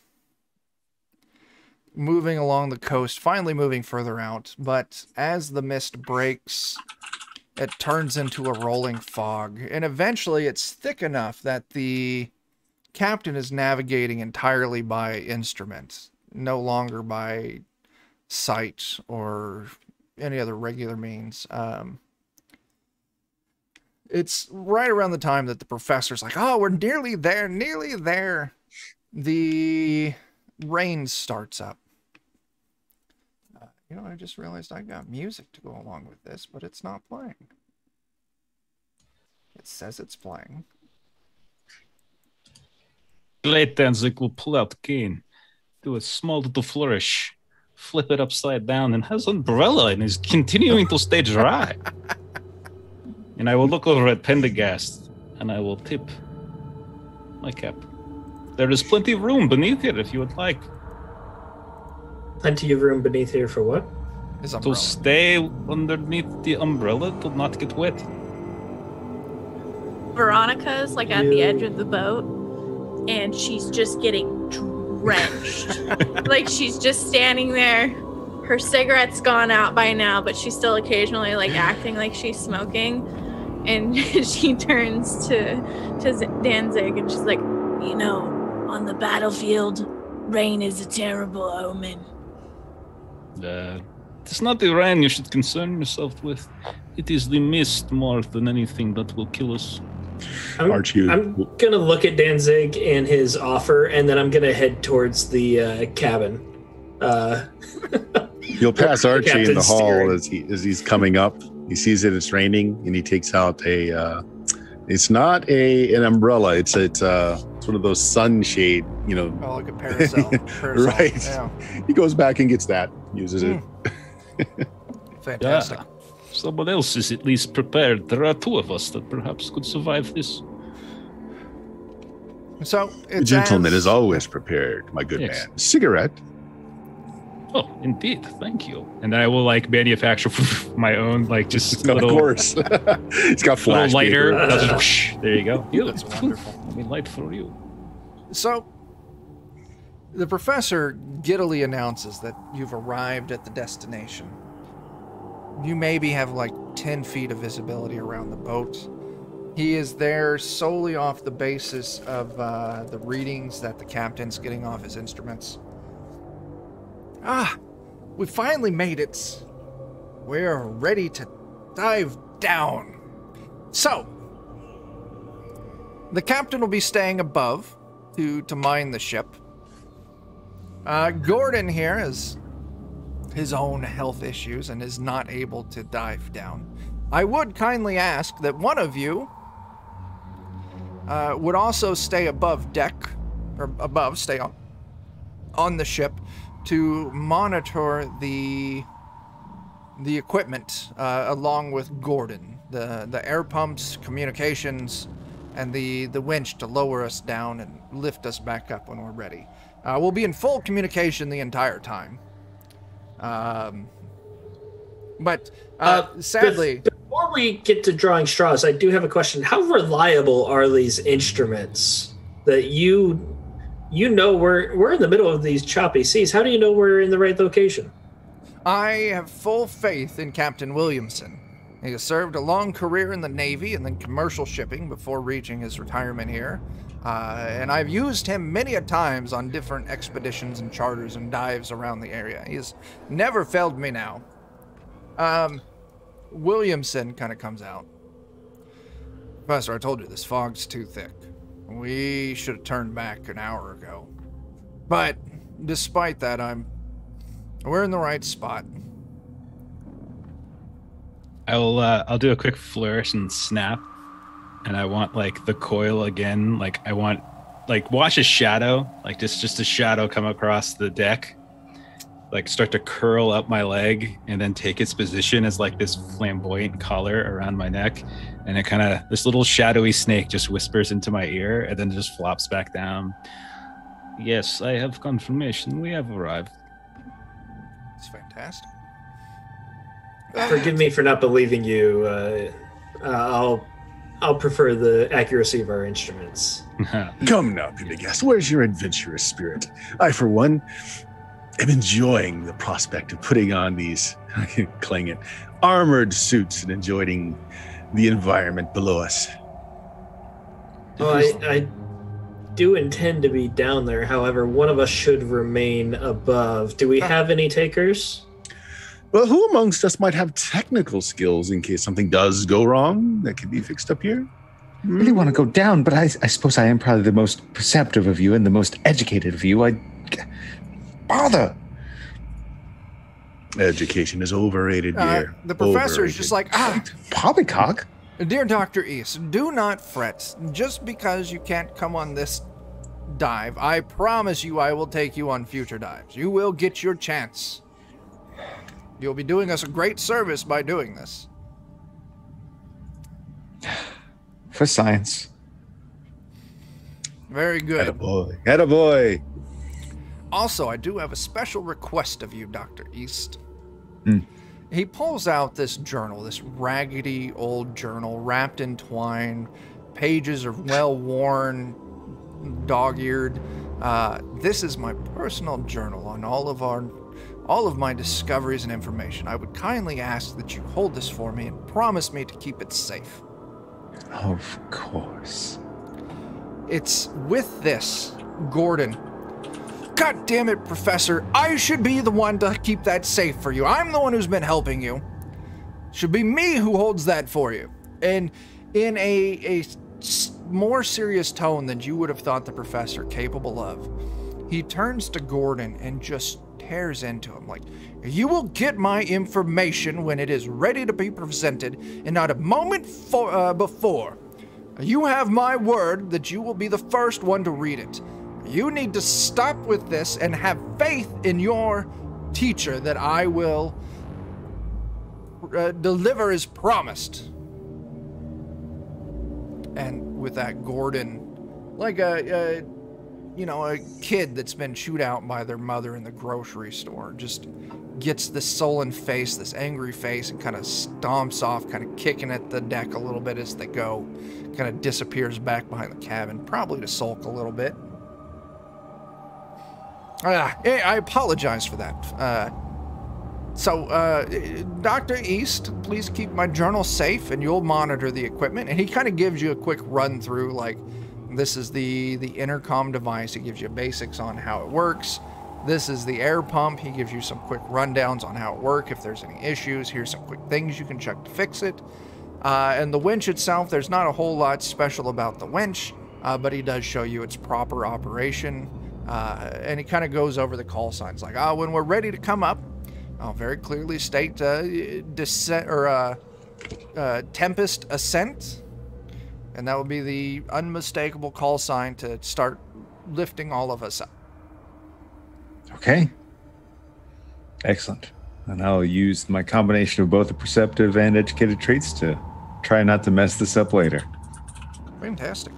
moving along the coast, finally moving further out. But as the mist breaks, it turns into a rolling fog. And eventually it's thick enough that the captain is navigating entirely by instrument, no longer by sight or any other regular means. It's right around the time that the professor's like, oh, we're nearly there, nearly there. The rain starts up. You know, I just realized I got music to go along with this, but it's not playing. It says it's playing. Late Danzig will pull out the cane, do a small little flourish, flip it upside down, and has an umbrella and is continuing to stay dry. And I will look over at Pentaghast, and I will tip my cap. There is plenty of room beneath it if you would like. Plenty of room beneath here for what? His To umbrella. stay underneath the umbrella to not get wet. Veronica's like at the edge of the boat, and she's just getting drenched. Like she's just standing there. Her cigarette's gone out by now, but she's still occasionally like acting like she's smoking. And she turns to Danzig and she's like, you know, on the battlefield, rain is a terrible omen. It's not the rain you should concern yourself with. It is the mist more than anything that will kill us. I'm Archie. gonna look at Danzig and his offer, and then I'm gonna head towards the cabin. You'll pass Archie in the Captain's hall steering. as he's coming up. He sees that it's raining, and he takes out a. It's not an umbrella. It's one of those sunshade. You know. Oh, like a parasol. Right. Yeah. He goes back and gets that. Uses it. Fantastic. Yeah. Someone else is at least prepared. There are two of us that perhaps could survive this. So The it's gentleman as- is always prepared, my good Yes. man. Cigarette. Oh, indeed. Thank you. And then I will like manufacture my own, like just Of little, course. It's got little flash lighter. paper. That's just whoosh, there you go. That's wonderful. Let me light for you. So, the professor giddily announces that you've arrived at the destination. You maybe have like 10 feet of visibility around the boat. He is there solely off the basis of the readings that the captain's getting off his instruments. Ah, we finally made it. We're ready to dive down. So, the captain will be staying above to mind the ship. Gordon here has his own health issues and is not able to dive down. I would kindly ask that one of you would also stay above deck, or stay on the ship to monitor the equipment along with Gordon, the air pumps, communications, and the winch to lower us down and lift us back up when we're ready. We'll be in full communication the entire time. But sadly... Before we get to drawing straws, I do have a question. How reliable are these instruments that you know we're in the middle of these choppy seas? How do you know we're in the right location? I have full faith in Captain Williamson. He has served a long career in the Navy and then commercial shipping before reaching his retirement here. And I've used him many a times on different expeditions and charters and dives around the area. He's never failed me now. Williamson kind of comes out. Professor, I told you this fog's too thick. We should have turned back an hour ago. But despite that, we're in the right spot. I'll do a quick flourish and snap, and I want like the coil again. Like I want watch a shadow, like just a shadow come across the deck, like start to curl up my leg, and then take its position as like this flamboyant collar around my neck, and it kind of this little shadowy snake just whispers into my ear, and then just flops back down. Yes, I have confirmation. We have arrived. It's fantastic. Forgive me for not believing you. I'll prefer the accuracy of our instruments. Come now, Pentaghast. Where's your adventurous spirit? I, for one, am enjoying the prospect of putting on these, clang it, armored suits and enjoying the environment below us. Well, I do intend to be down there. However, one of us should remain above. Do we have any takers? Well, who amongst us might have technical skills in case something does go wrong that can be fixed up here? I really want to go down, but I suppose I am probably the most perceptive of you and the most educated of you. Bother. Education is overrated, dear. The professor is just like, Poppycock? Dear Dr. East, do not fret. Just because you can't come on this dive, I promise you I will take you on future dives. You will get your chance. You'll be doing us a great service by doing this. For science. Very good. Attaboy. Attaboy. Also, I do have a special request of you, Dr. East. Mm. He pulls out this journal, this raggedy old journal wrapped in twine. Pages are well-worn, dog-eared. This is my personal journal on all of my discoveries and information. I would kindly ask that you hold this for me and promise me to keep it safe. Of course. It's with this, Gordon. God damn it, Professor. I should be the one to keep that safe for you. I'm the one who's been helping you. Should be me who holds that for you. And in a more serious tone than you would have thought the professor capable of, he turns to Gordon and just tears into him like, you will get my information when it is ready to be presented and not a moment before. You have my word that you will be the first one to read it. You need to stop with this and have faith in your teacher that I will deliver as promised. And with that, Gordon, like a kid that's been chewed out by their mother in the grocery store, just gets this sullen face, this angry face, and kind of stomps off, kind of kicking at the deck a little bit as they go, kind of disappears back behind the cabin, probably to sulk a little bit. I apologize for that. So, Dr. East, please keep my journal safe and you'll monitor the equipment. And he kind of gives you a quick run through, like, this is the intercom device. He gives you basics on how it works. This is the air pump. He gives you some quick rundowns on how it works. If there's any issues, here's some quick things you can check to fix it. And the winch itself, there's not a whole lot special about the winch, but he does show you its proper operation. And he kind of goes over the call signs, like, when we're ready to come up, I'll very clearly state descent or Tempest Ascent. And that would be the unmistakable call sign to start lifting all of us up. Okay. Excellent. And I'll use my combination of both the perceptive and educated traits to try not to mess this up later. Fantastic.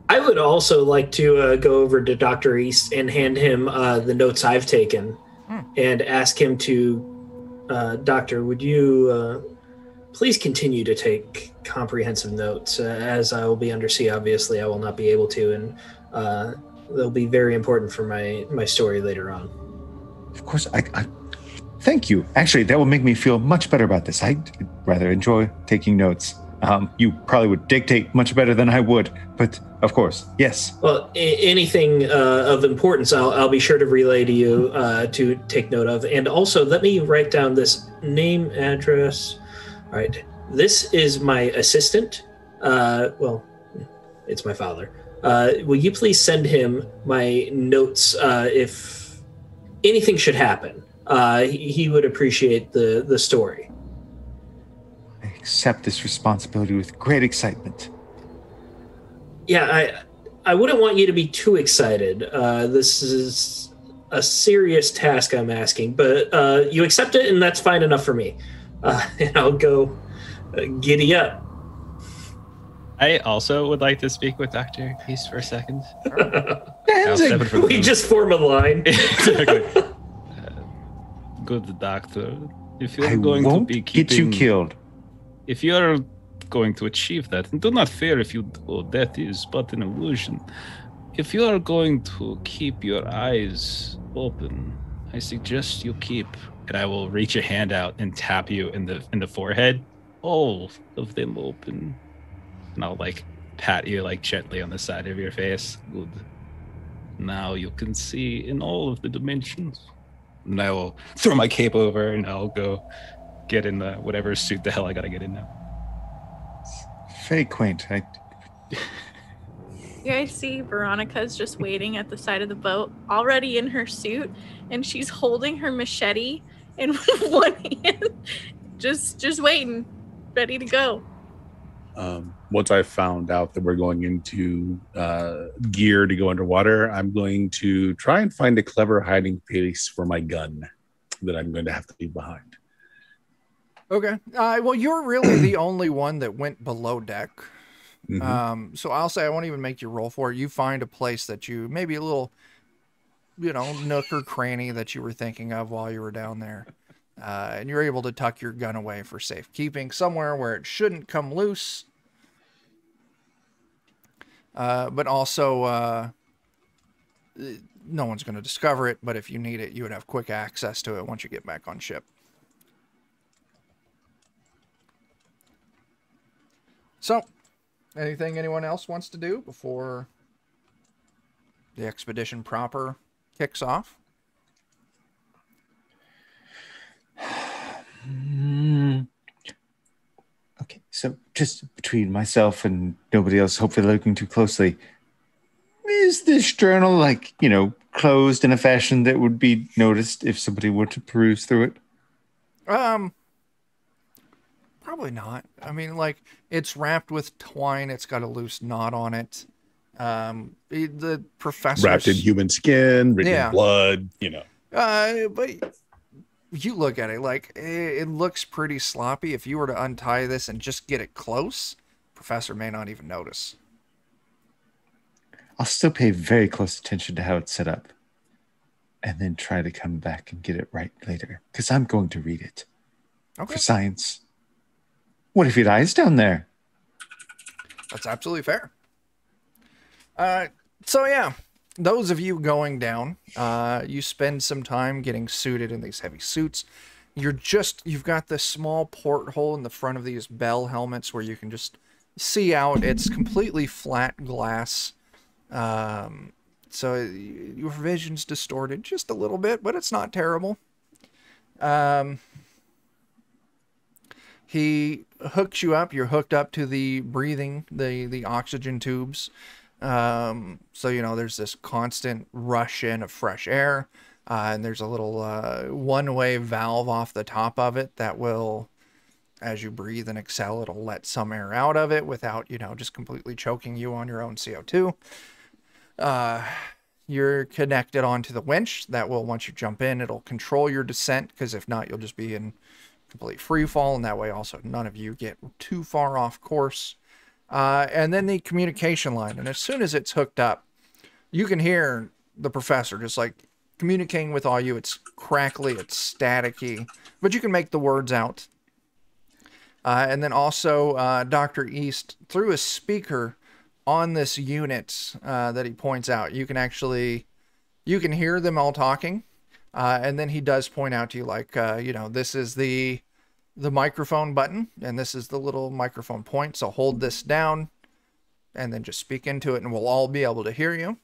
I would also like to go over to Dr. East and hand him the notes I've taken and ask him to, Doctor, would you please continue to take comprehensive notes? As I will be undersea, obviously, I will not be able to, and they'll be very important for my story later on. Of course, I thank you. Actually, that will make me feel much better about this. I rather enjoy taking notes. You probably would dictate much better than I would, but of course, yes. Well, anything of importance, I'll be sure to relay to you to take note of. And also, let me write down this name, address. All right. This is my assistant. Well, it's my father. Will you please send him my notes if anything should happen? He would appreciate the story. I accept this responsibility with great excitement. Yeah, I wouldn't want you to be too excited. This is a serious task I'm asking, but you accept it, and that's fine enough for me. And I'll go giddy up. I also would like to speak with Dr. East for a second. We just form a line. Exactly. Good doctor. If you're I going to won't be get you keeping, killed. if you're going to achieve that, and do not fear if you do, that is but an illusion. If you are going to keep your eyes open, I suggest you keep, and I will reach a hand out and tap you in the forehead, all of them open. And I'll like pat you like gently on the side of your face. Good. Now you can see in all of the dimensions. And I will throw my cape over and I'll go get in the whatever suit the hell I gotta get in now. Very quaint. You guys see Veronica's just waiting at the side of the boat, already in her suit, and she's holding her machete in one hand, just waiting, ready to go. Once I found out that we're going into gear to go underwater, I'm going to try and find a clever hiding place for my gun that I'm going to have to leave behind. Okay. Well, you're really the only one that went below deck. Mm-hmm. So I'll say I won't even make you roll for it. You find a place that you, maybe a little, nook or cranny that you were thinking of while you were down there. And you're able to tuck your gun away for safekeeping somewhere where it shouldn't come loose. But also, no one's going to discover it, but if you need it, you would have quick access to it once you get back on ship. So, anything anyone else wants to do before the expedition proper kicks off? Okay, so just between myself and nobody else, hopefully looking too closely, is this journal closed in a fashion that would be noticed if somebody were to peruse through it? Probably not. I mean, it's wrapped with twine. It's got a loose knot on it. The professor Wrapped in human skin, written in blood, But you look at it, it looks pretty sloppy. If you were to untie this and just get it close, professor may not even notice. I'll still pay very close attention to how it's set up and then try to come back and get it right later, because I'm going to read it for science. What if he dies down there? That's absolutely fair. So yeah, those of you going down, you spend some time getting suited in these heavy suits. You've got this small porthole in the front of these Bell helmets where you can just see out. It's completely flat glass. So your vision's distorted just a little bit, but it's not terrible. He hooks you up. You're hooked up to the breathing, the oxygen tubes. So, there's this constant rush in of fresh air. And there's a little one-way valve off the top of it that will, as you breathe and exhale, it'll let some air out of it without, just completely choking you on your own CO2. You're connected onto the winch that will, once you jump in, it'll control your descent, because if not, you'll just be in complete free fall, and that way also none of you get too far off course. And then the communication line, and as soon as it's hooked up, you can hear the professor just communicating with all you. It's crackly, it's staticky, but you can make the words out. And then also Dr. East, through a speaker on this unit that he points out, you can hear them all talking. And then he does point out to you, this is the the microphone button, and this is the little microphone point. So hold this down and then just speak into it, and we'll all be able to hear you.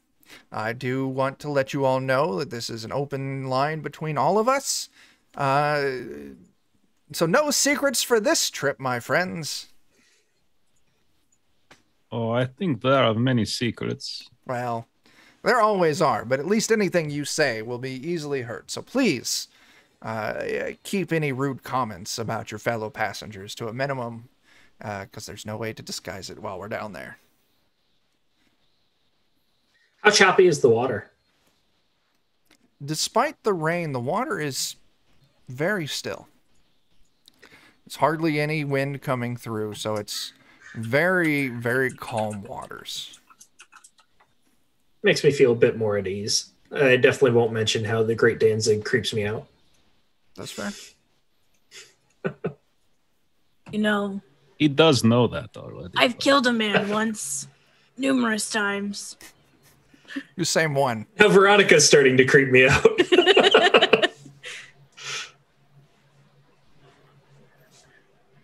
I do want to let you all know that this is an open line between all of us. So no secrets for this trip, my friends. Oh, I think there are many secrets. Well, there always are, but at least anything you say will be easily heard. So please, keep any rude comments about your fellow passengers to a minimum, because there's no way to disguise it while we're down there. How choppy is the water? Despite the rain, the water is very still. There's hardly any wind coming through, so it's very, very calm waters. Makes me feel a bit more at ease. I definitely won't mention how the Great Danzig creeps me out. That's fair. You know, He does know that already. I've killed a man once, numerous times. The same one. Now Veronica's starting to creep me out.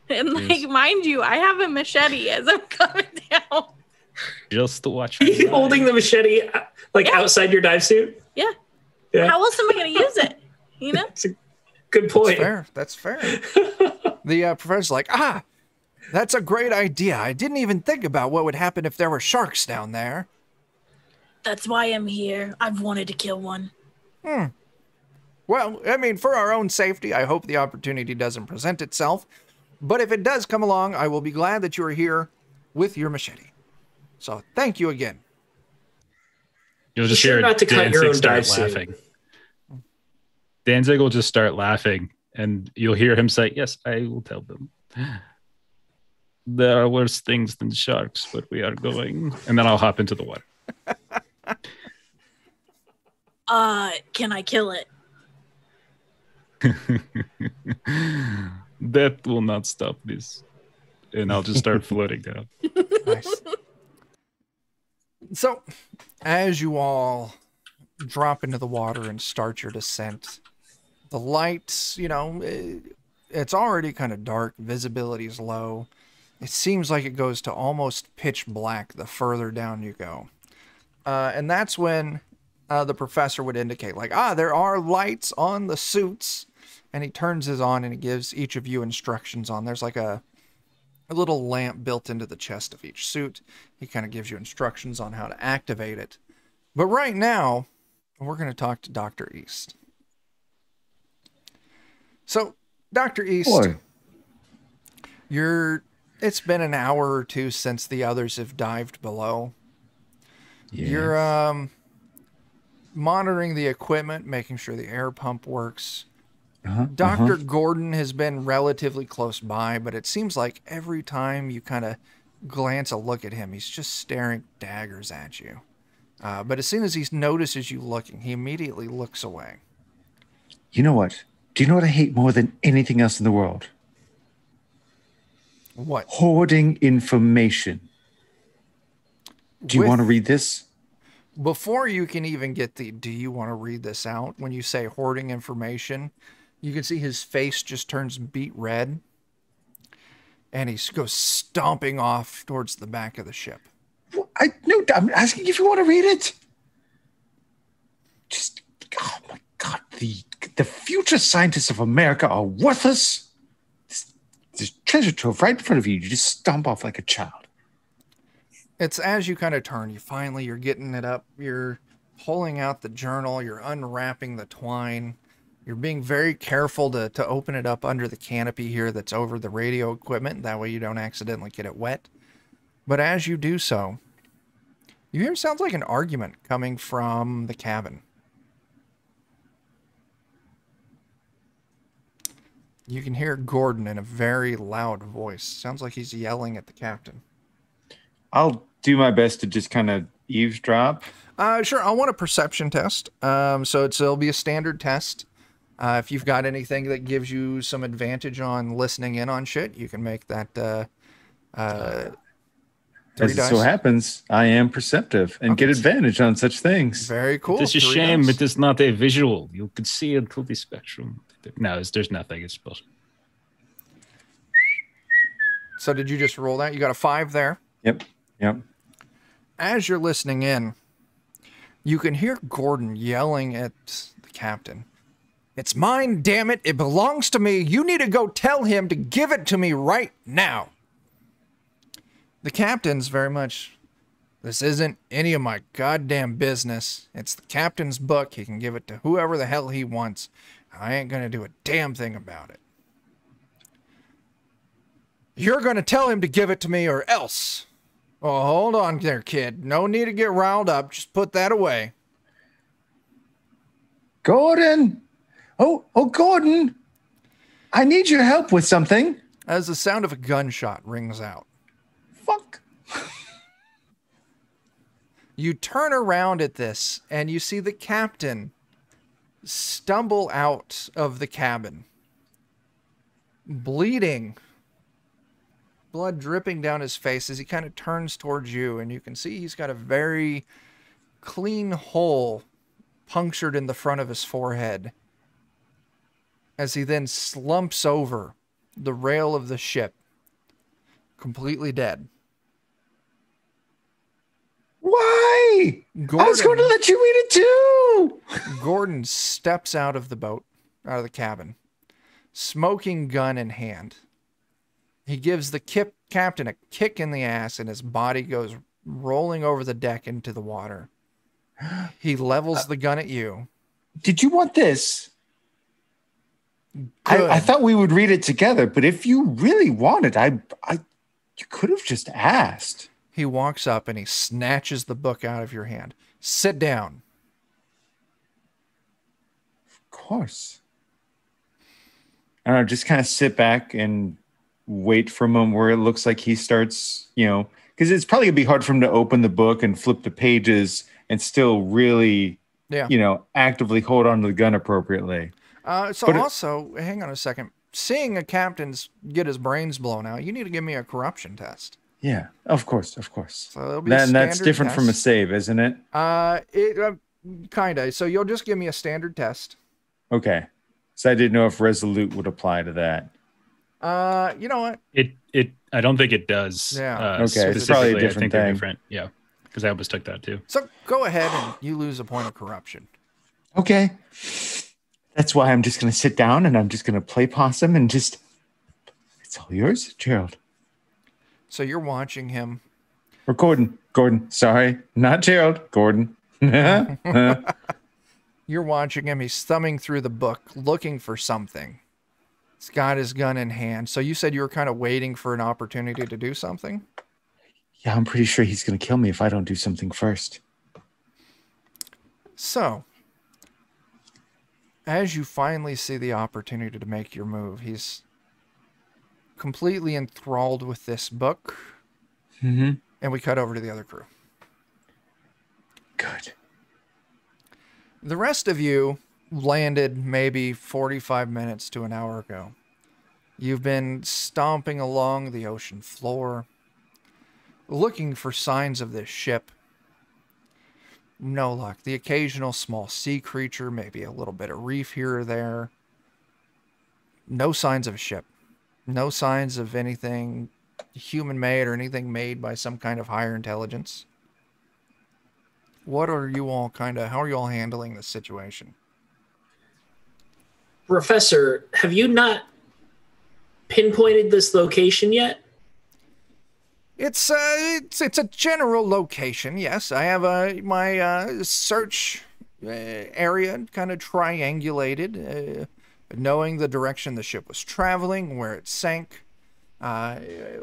And like, mind you, I have a machete as I'm coming down. Just to watch. You holding the machete like outside your dive suit? Yeah. Yeah. How else am I going to use it? You know? That's a good point. That's fair. The professor's like, that's a great idea. I didn't even think about what would happen if there were sharks down there. That's why I'm here. I've wanted to kill one. Well, I mean, for our own safety, I hope the opportunity doesn't present itself. But if it does come along, I will be glad that you are here with your machete. So thank you again. You'll just Be sure hear not to cut your Danzig own start dive suit. laughing. Danzig will just start laughing, and you'll hear him say, "Yes, I will tell them. There are worse things than sharks, but we are going." And then I'll hop into the water. Can I kill it? That will not stop this. And I'll just start floating down. Nice. So, as you all drop into the water and start your descent, the lights, it's already kind of dark. Visibility is low. It seems like it goes to almost pitch black the further down you go. And that's when the professor would indicate, like, there are lights on the suits. And he turns his on and he gives each of you instructions on. There's like a little lamp built into the chest of each suit. He kind of gives you instructions on how to activate it. But right now, we're going to talk to Dr. East. So, Dr. East, Boy. it's been an hour or two since the others have dived below. Yes. You're monitoring the equipment, making sure the air pump works. Dr. Gordon has been relatively close by, but it seems like every time you kind of glance a look at him, he's just staring daggers at you. But as soon as he notices you looking, he immediately looks away. You know what? Do you know what I hate more than anything else in the world? What? Hoarding information. Do you want to read this? Before you can even get do you want to read this out? When you say hoarding information, you can see his face just turns beet red. And he goes stomping off towards the back of the ship. No, I'm asking if you want to read it. Just, oh my God, the future scientists of America are worthless. There's treasure trove right in front of you. You just stomp off like a child. It's as you kind of turn, you're getting it up. You're pulling out the journal. You're unwrapping the twine. You're being very careful to open it up under the canopy here that's over the radio equipment. That way you don't accidentally get it wet. But as you do so, you hear sounds like an argument coming from the cabin. You can hear Gordon in a very loud voice. Sounds like he's yelling at the captain. I'll do my best to just kind of eavesdrop. Sure. I want a perception test. So it'll be a standard test. If you've got anything that gives you some advantage on listening in on shit, you can make that 3 As it dice. so happens, I am perceptive and get advantage on such things. Very cool. It's a 3 shame dice. it is not a visual. You could see into the spectrum. No, there's nothing. It's possible. So did you just roll that? You got a 5 there. Yep. As you're listening in, you can hear Gordon yelling at the captain. It's mine, damn it. It belongs to me. You need to go tell him to give it to me right now. The captain's very much, this isn't any of my goddamn business. It's the captain's book. He can give it to whoever the hell he wants. I ain't going to do a damn thing about it. You're going to tell him to give it to me or else. Oh, hold on there, kid. No need to get riled up. Just put that away. Gordon! Oh, Gordon! I need your help with something. As the sound of a gunshot rings out. Fuck. You turn around at this, and you see the captain stumble out of the cabin. Bleeding. Blood dripping down his face as he kind of turns towards you, and you can see he's got a very clean hole punctured in the front of his forehead. As he then slumps over the rail of the ship, completely dead. Why? Gordon, I was going to let you read it too. Gordon steps out of the boat, out of the cabin, smoking gun in hand. He gives the captain a kick in the ass, and his body goes rolling over the deck into the water. He levels the gun at you. Did you want this? I thought we would read it together, but if you really wanted, you could have just asked. He walks up and he snatches the book out of your hand. Sit down. Of course. I don't know, just kind of sit back and wait for a moment where it looks like he starts, because it's probably gonna be hard for him to open the book and flip the pages and still really, actively hold on to the gun appropriately. Also, hang on a second. Seeing a captain get his brains blown out, you need to give me a corruption test. Yeah, of course. So it'll be that's different from a save, isn't it? Kinda. So you'll just give me a standard test. Okay. So I didn't know if Resolute would apply to that. You know what? I don't think it does. Yeah. Okay. It's probably a different thing. Different. Yeah. Because I almost took that too. So go ahead and you lose a point of corruption. Okay. That's why I'm just going to sit down and I'm just going to play possum and it's all yours, Gerald. So you're watching him. Or Gordon. Sorry, not Gerald. Gordon. You're watching him. He's thumbing through the book, looking for something. He's got his gun in hand. So you said you were kind of waiting for an opportunity to do something? Yeah, I'm pretty sure he's going to kill me if I don't do something first. So, as you finally see the opportunity to make your move, he's completely enthralled with this book. Mm-hmm. And we cut over to the other crew. Good. The rest of you landed maybe 45 minutes to an hour ago. You've been stomping along the ocean floor, looking for signs of this ship. No luck. The occasional small sea creature, maybe a little bit of reef here or there. No signs of a ship. No signs of anything human-made or anything made by some kind of higher intelligence. How are you all handling this situation? Professor, have you not pinpointed this location yet? It's a general location, yes. I have my search area kind of triangulated, knowing the direction the ship was traveling, where it sank.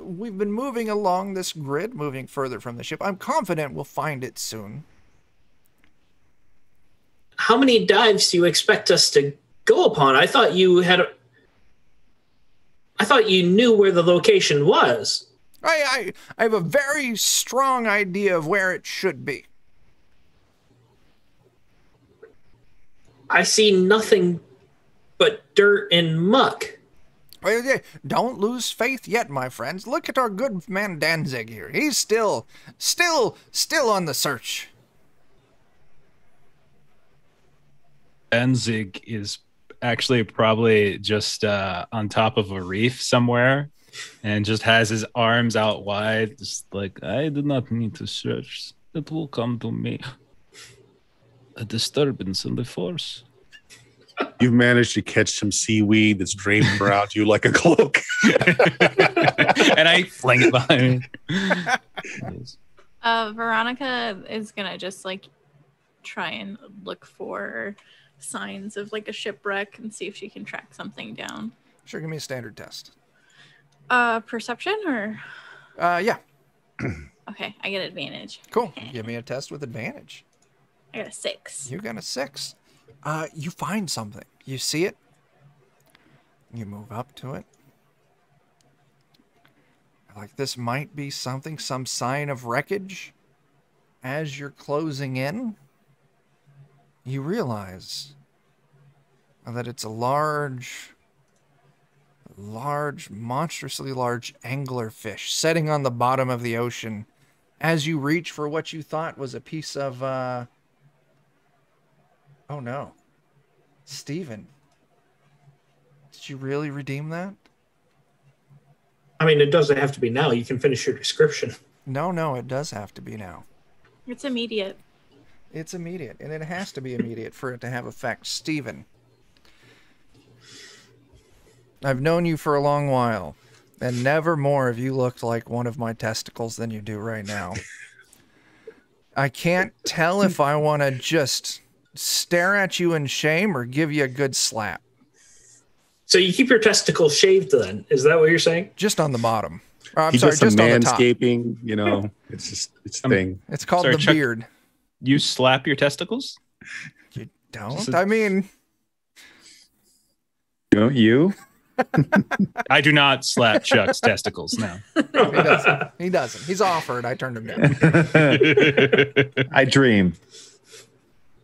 We've been moving along this grid, moving further from the ship. I'm confident we'll find it soon. How many dives do you expect us to go upon? I thought you knew where the location was. I have a very strong idea of where it should be. I see nothing but dirt and muck. Don't lose faith yet, my friends. Look at our good man Danzig here. He's still on the search. Danzig is actually probably just on top of a reef somewhere, and just has his arms out wide, just like, I do not need to search. It will come to me. A disturbance in the force. You've managed to catch some seaweed that's draped around you like a cloak. And I fling it behind me. Veronica is gonna just like try and look for signs of like a shipwreck and see if she can track something down. Sure, give me a standard test. Perception or? Yeah. Okay, I get advantage. Cool. Give me a test with advantage. I got a 6. You got a 6. You find something. You see it. You move up to it. Like this might be something, some sign of wreckage. As you're closing in, you realize that it's a large, monstrously large anglerfish setting on the bottom of the ocean as you reach for what you thought was a piece of, oh no. Steven. Did you really redeem that? I mean, it doesn't have to be now. You can finish your description. No, it does have to be now. It's immediate. It's immediate, and it has to be immediate for it to have effect. Steven. I've known you for a long while, and never more have you looked like one of my testicles than you do right now. I can't tell if I want to just stare at you in shame or give you a good slap. So you keep your testicles shaved then? Is that what you're saying? Just on the bottom. I'm He sorry, does some just on the top. manscaping, you know. It's a thing. It's called Sorry, the Chuck. beard. You slap your testicles? You don't? I mean... You? I do not slap Chuck's testicles now. He doesn't. He's offered. I turned him down. I dream.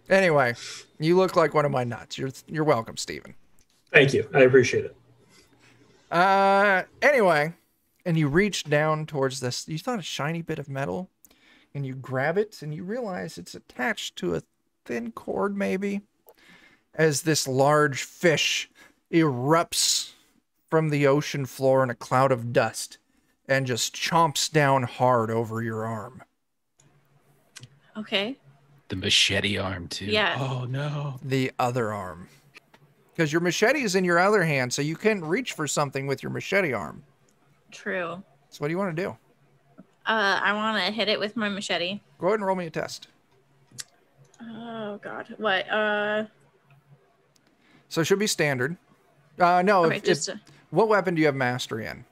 Anyway, you look like one of my nuts. You're welcome, Steven. Thank you. I appreciate it. Anyway, and you reach down towards this. You thought a shiny bit of metal, and you grab it, and you realize it's attached to a thin cord, maybe, as this large fish erupts from the ocean floor in a cloud of dust and just chomps down hard over your arm. Okay. The machete arm, too. Yeah. Oh, no. The other arm. Because your machete is in your other hand, so you can't reach for something with your machete arm. True. So what do you want to do? I want to hit it with my machete. Go ahead and roll me a test. Oh, God. What? So it should be standard. No. Okay, What weapon do you have mastery in?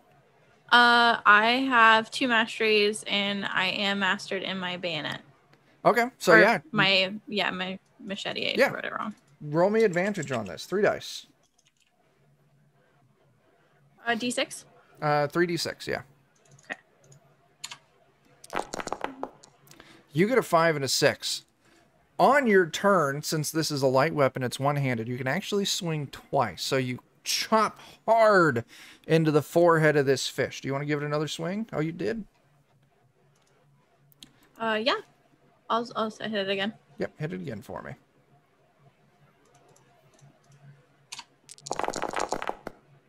I have 2 masteries, and I am mastered in my bayonet. Okay, so Or my machete. I wrote it wrong. Roll me advantage on this. 3 dice. D6. 3d6. Yeah. Okay. You get a 5 and a 6. On your turn, since this is a light weapon, it's one-handed. You can actually swing twice. So you chop hard into the forehead of this fish. Do you want to give it another swing? Oh, you did? Yeah. I'll hit it again. Yep, hit it again for me.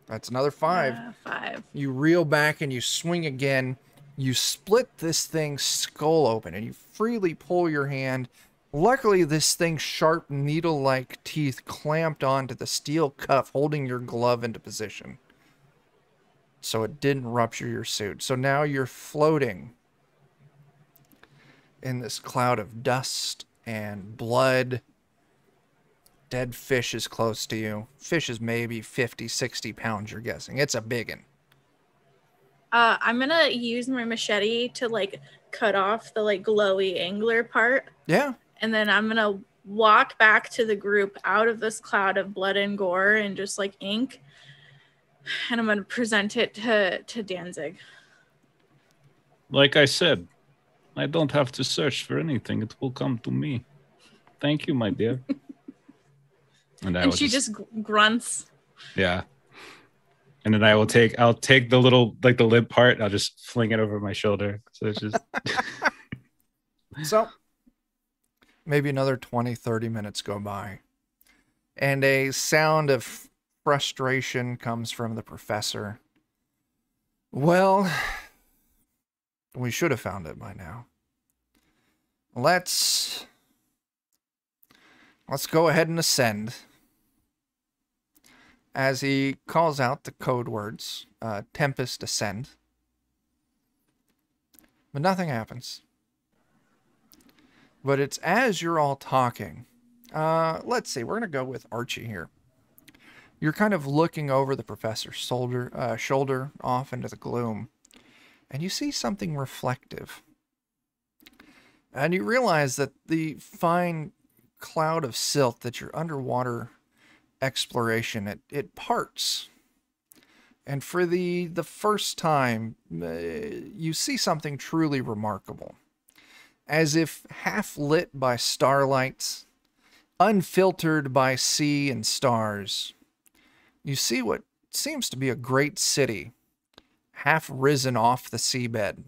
That's another 5. 5. You reel back and you swing again. You split this thing's skull open and you freely pull your hand. Luckily, this thing's sharp needle-like teeth clamped onto the steel cuff holding your glove into position. So it didn't rupture your suit. So now you're floating in this cloud of dust and blood. Dead fish is close to you. Fish is maybe 50, 60 pounds, you're guessing. It's a biggin. I'm gonna use my machete to like cut off the like glowy angler part. Yeah. And then I'm gonna walk back to the group out of this cloud of blood and gore and just like ink. And I'm gonna present it to Danzig. Like I said, I don't have to search for anything. It will come to me. Thank you, my dear. And she just grunts. Yeah. And then I'll take the little, like the lip part. I'll just fling it over my shoulder. So it's just. So maybe another 20, 30 minutes go by. And a sound of frustration comes from the professor. Well, we should have found it by now. Let's go ahead and ascend. As he calls out the code words, Tempest Ascend. But nothing happens. But it's as you're all talking. Let's see, we're going to go with Archie here. You're kind of looking over the professor's shoulder off into the gloom. And you see something reflective. And you realize that the fine cloud of silt that your underwater exploration, it parts. And for the first time, you see something truly remarkable. As if half lit by starlight, unfiltered by sea and stars, you see what seems to be a great city, half risen off the seabed.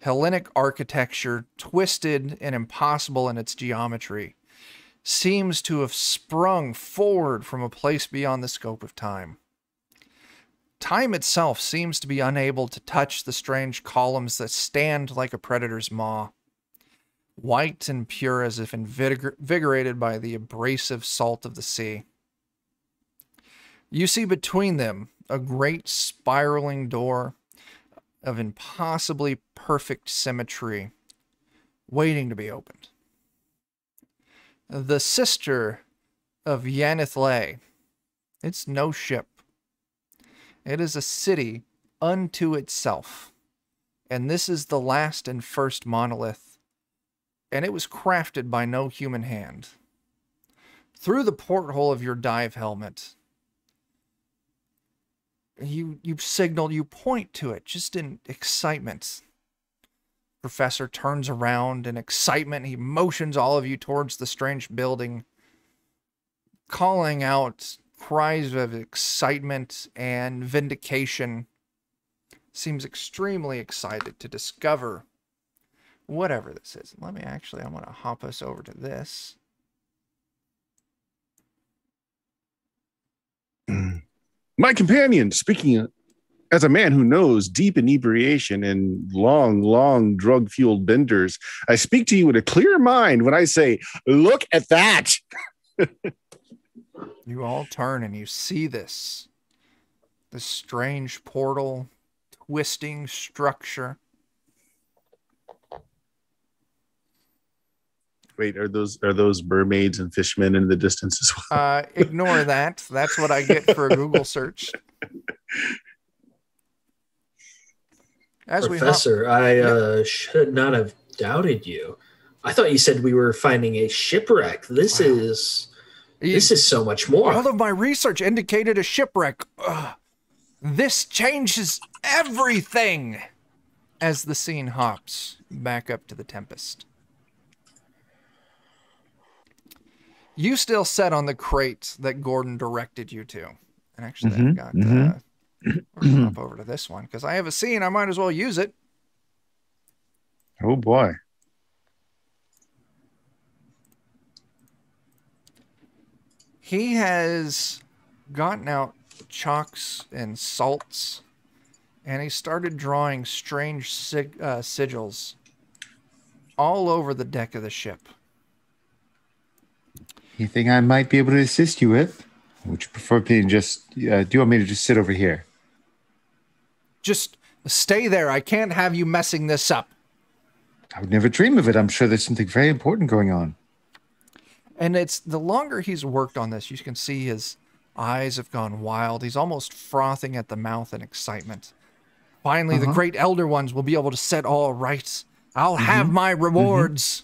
Hellenic architecture, twisted and impossible in its geometry, seems to have sprung forward from a place beyond the scope of time. Time itself seems to be unable to touch the strange columns that stand like a predator's maw, white and pure as if invigorated by the abrasive salt of the sea. You see between them a great spiraling door of impossibly perfect symmetry, waiting to be opened. The sister of Yhanith'lei. It's no ship. It is a city unto itself. And this is the last and first monolith. And it was crafted by no human hand. Through the porthole of your dive helmet, you signal, you point to it, just in excitement. Professor turns around in excitement. He motions all of you towards the strange building, calling out cries of excitement and vindication. Seems extremely excited to discover whatever this is. I'm going to hop us over to this. My companion, speaking as a man who knows deep inebriation and long drug-fueled benders, I speak to you with a clear mind when I say, look at that. You all turn and you see this strange portal, twisting structure. Wait, are those mermaids and fishmen in the distance as well? Ignore that. That's what I get for a Google search. Professor, I should not have doubted you. I thought you said we were finding a shipwreck. This is so much more. All of my research indicated a shipwreck. This changes everything. As the scene hops back up to the Tempest. You still set on the crate that Gordon directed you to. And actually, I've got... we're going to hop over to this one, because I have a scene. I might as well use it. Oh, boy. He has gotten out chalks and salts, and he started drawing strange sigils all over the deck of the ship. Anything I might be able to assist you with? Would you prefer me to just... do you want me to just sit over here? Just stay there. I can't have you messing this up. I would never dream of it. I'm sure there's something very important going on. And it's the longer he's worked on this, you can see his eyes have gone wild. He's almost frothing at the mouth in excitement. Finally, the great elder ones will be able to set all right. I'll have my rewards.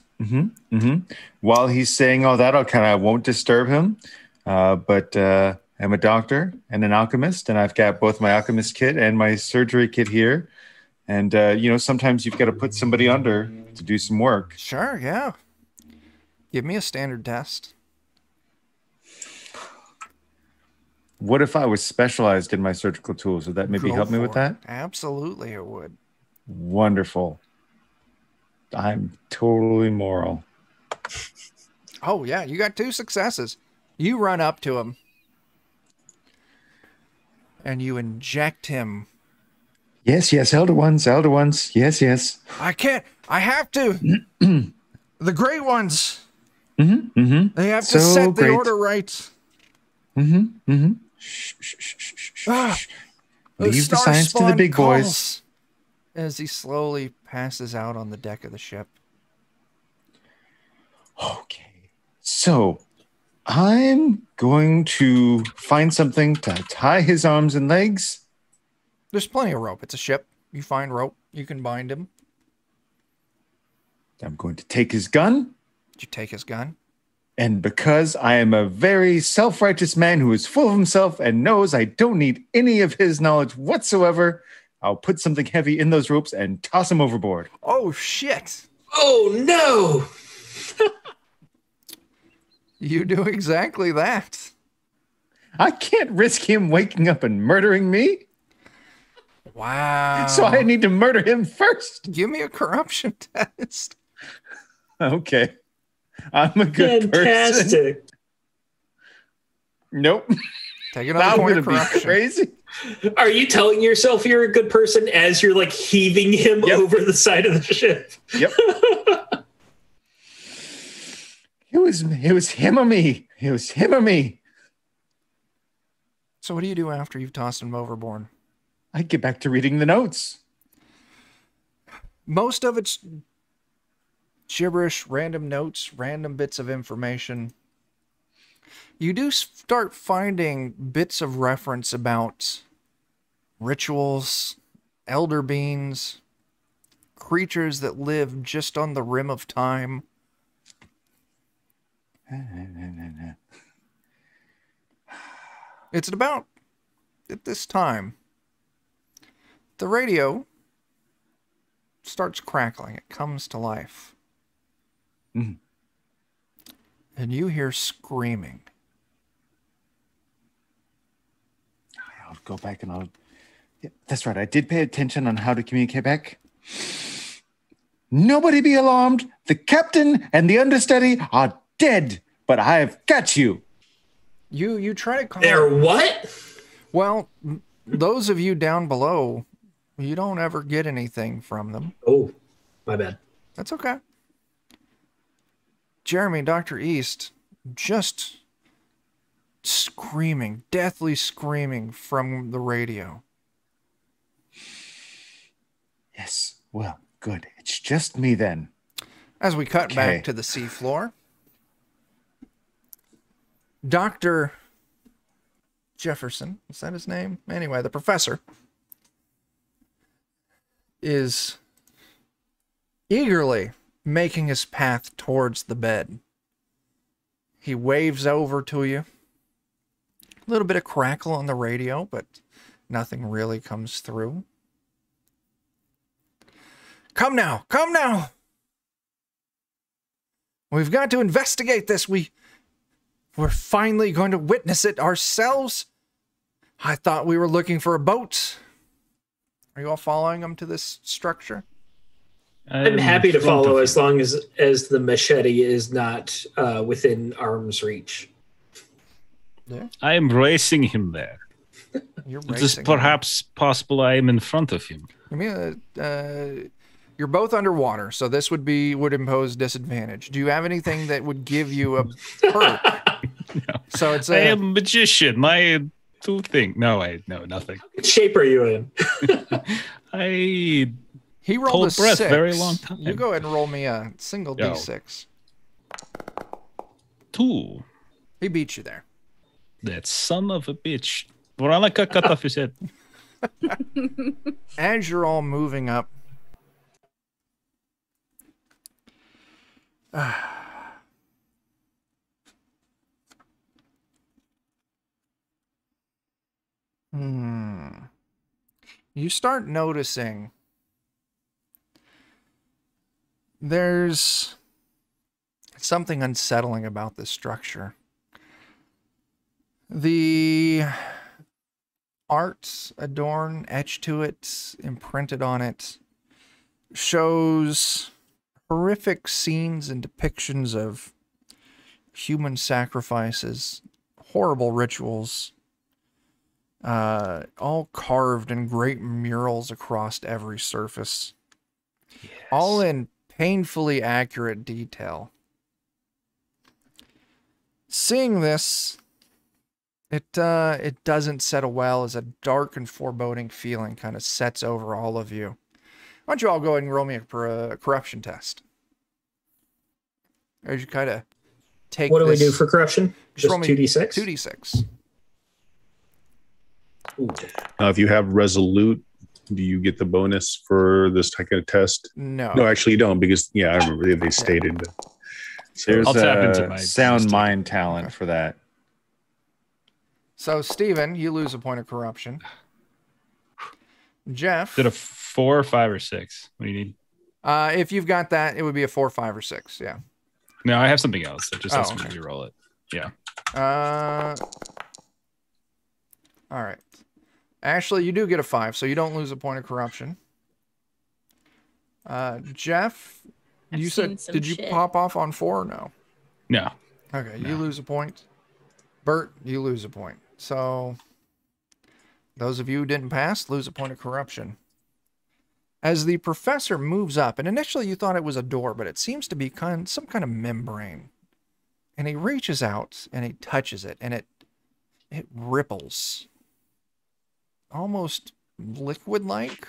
While he's saying all that, I won't disturb him. But I'm a doctor and an alchemist, and I've got both my alchemist kit and my surgery kit here. And, sometimes you've got to put somebody under to do some work. Sure, yeah. Give me a standard test. What if I was specialized in my surgical tools? Would that maybe help me with that? Absolutely, it would. Wonderful. I'm totally moral. Oh, yeah, you got 2 successes. You run up to him, and you inject him Yes, yes, elder ones, elder ones. Yes, yes. I can't. I have to. The great ones. Mm-hmm, mm-hmm. They have So to set the great. order right. Mm-hmm, mm-hmm. Shh, shh, shh, shh, shh, shh. Ah, Leave the science to the Starspawn big boys. calls as he slowly passes out on the deck of the ship. Okay. So I'm going to find something to tie his arms and legs. There's plenty of rope. It's a ship. You find rope. You can bind him. I'm going to take his gun. Did you take his gun? And because I am a very self-righteous man who is full of himself and knows I don't need any of his knowledge whatsoever, I'll put something heavy in those ropes and toss him overboard. Oh, shit. Oh, no. You do exactly that. I can't risk him waking up and murdering me. Wow. So I need to murder him first. Give me a corruption test. Okay. I'm a good person. Fantastic. Nope. Take another I'm point going of to be corruption. crazy. Are you telling yourself you're a good person as you're like heaving him Yep. over the side of the ship? Yep. It was him or me. It was him or me. So what do you do after you've tossed him overboard? I get back to reading the notes. Most of it's gibberish, random notes, random bits of information. You do start finding bits of reference about rituals, elder beings, creatures that live just on the rim of time. It's about at this time. The radio starts crackling. It comes to life. Mhm. And you hear screaming. I'll go back and I'll... Yeah, that's right. I did pay attention on how to communicate back. Nobody be alarmed. The captain and the understudy are dead, but I've got you. You try to call... They're what? Well, those of you down below, you don't ever get anything from them. Oh, my bad. That's okay. Jeremy, Dr. East, just screaming, deathly screaming from the radio. Yes. Well, good. It's just me then. As we cut Okay. back to the seafloor, Dr. Jefferson, is that his name? Anyway, the professor is eagerly making his path towards the bed. He waves over to you. A little bit of crackle on the radio, but nothing really comes through. Come now, come now. We've got to investigate this. We're finally going to witness it ourselves. I thought we were looking for a boat. Are you all following him to this structure? I'm happy to follow as long as the machete is not within arm's reach. Yeah. I am racing him there. You're It is racing. perhaps possible I am in front of him. I mean, you're both underwater, so this would impose disadvantage. Do you have anything that would give you a perk? No. So it's I am a magician. My two things. No, nothing. What shape are you in? I he rolled hold a breath 6. very long time. You go ahead and roll me a single Yo. d6. 2. He beat you there. That son of a bitch. Veronica, cut off his head. As you're all moving up, you start noticing there's something unsettling about this structure. The art etched to it, imprinted on it, shows horrific scenes and depictions of human sacrifices, horrible rituals. all carved in great murals across every surface, all in painfully accurate detail. Seeing this, it doesn't settle well as a dark and foreboding feeling kind of sets over all of you. Why don't you all go ahead and roll me a corruption test? As you kind of take What do we do for corruption? Just 2d6? 2d6. Now, if you have resolute, do you get the bonus for this kind of test? No. No, actually you don't, because I remember they stated that. So There's I'll tap into a my sound mind talent for that. So, Steven, you lose a point of corruption. Jeff. Did a 4, 5, or 6? What do you need? If you've got that, it would be a 4, 5, or 6. Yeah. No, I have something else. It just has to re-roll it. Yeah. All right. Actually, you do get a 5, so you don't lose a point of corruption. Jeff, you said, did you pop off on 4 or no? No. Okay, you lose a point. Bert, you lose a point. So, those of you who didn't pass, lose a point of corruption. As the professor moves up, and initially you thought it was a door, but it seems to be some kind of membrane. And he reaches out and he touches it, and it ripples. Almost liquid-like,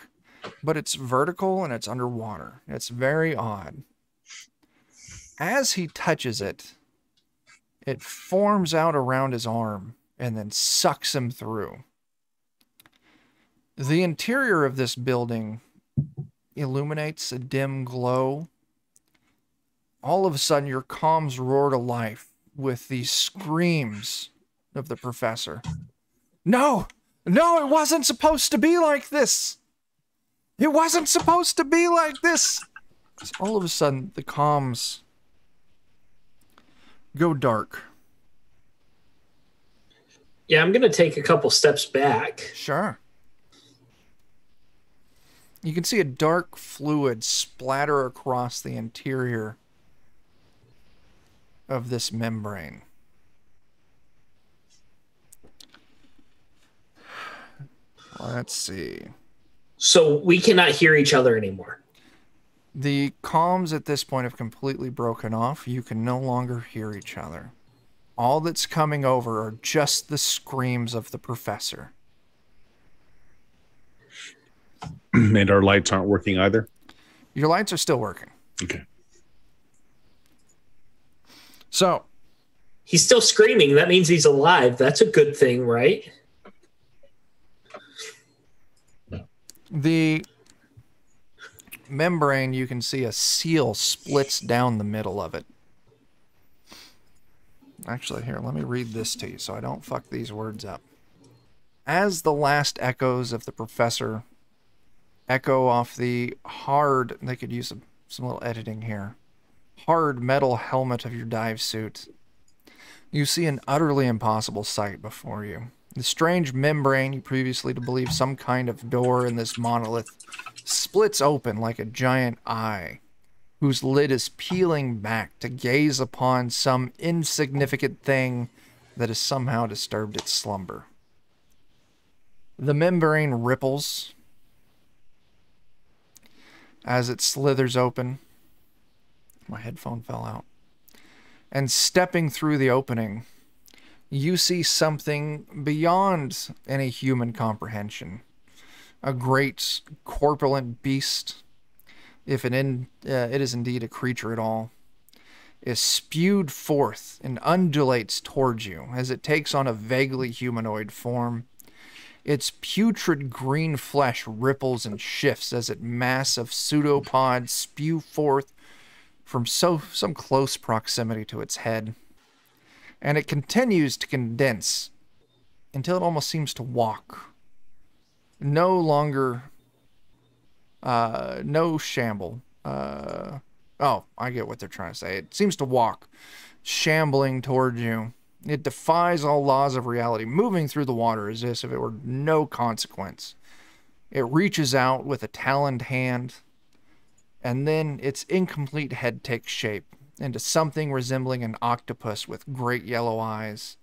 but it's vertical and it's underwater. It's very odd. As he touches it, it forms out around his arm and then sucks him through. The interior of this building illuminates a dim glow. All of a sudden, your comms roar to life with these screams of the professor. No! No, it wasn't supposed to be like this! It wasn't supposed to be like this! So all of a sudden, the comms go dark. Yeah, I'm going to take a couple steps back. Sure. You can see a dark fluid splatter across the interior of this membrane. Let's see. So we cannot hear each other anymore. The comms at this point have completely broken off. You can no longer hear each other. All that's coming over are just the screams of the professor. And our lights aren't working either? Your lights are still working. Okay. So. He's still screaming. That means he's alive. That's a good thing, right? The membrane, you can see a seal splits down the middle of it. Actually, here, let me read this to you so I don't fuck these words up. As the last echoes of the professor echo off the hard, they could use some little editing here, hard metal helmet of your dive suit, you see an utterly impossible sight before you. The strange membrane you previously believed some kind of door in this monolith splits open like a giant eye, whose lid is peeling back to gaze upon some insignificant thing that has somehow disturbed its slumber. The membrane ripples as it slithers open. My headphone fell out. And stepping through the opening, you see something beyond any human comprehension. A great corpulent beast, if it is indeed a creature at all, is spewed forth and undulates towards you as it takes on a vaguely humanoid form. Its putrid green flesh ripples and shifts as its mass of pseudopods spew forth from some close proximity to its head. And it continues to condense until it almost seems to walk. No longer, no shamble. Oh, I get what they're trying to say. It seems to walk, shambling towards you. It defies all laws of reality, moving through the water as if it were no consequence. It reaches out with a taloned hand, and then its incomplete head takes shape into something resembling an octopus with great yellow eyes.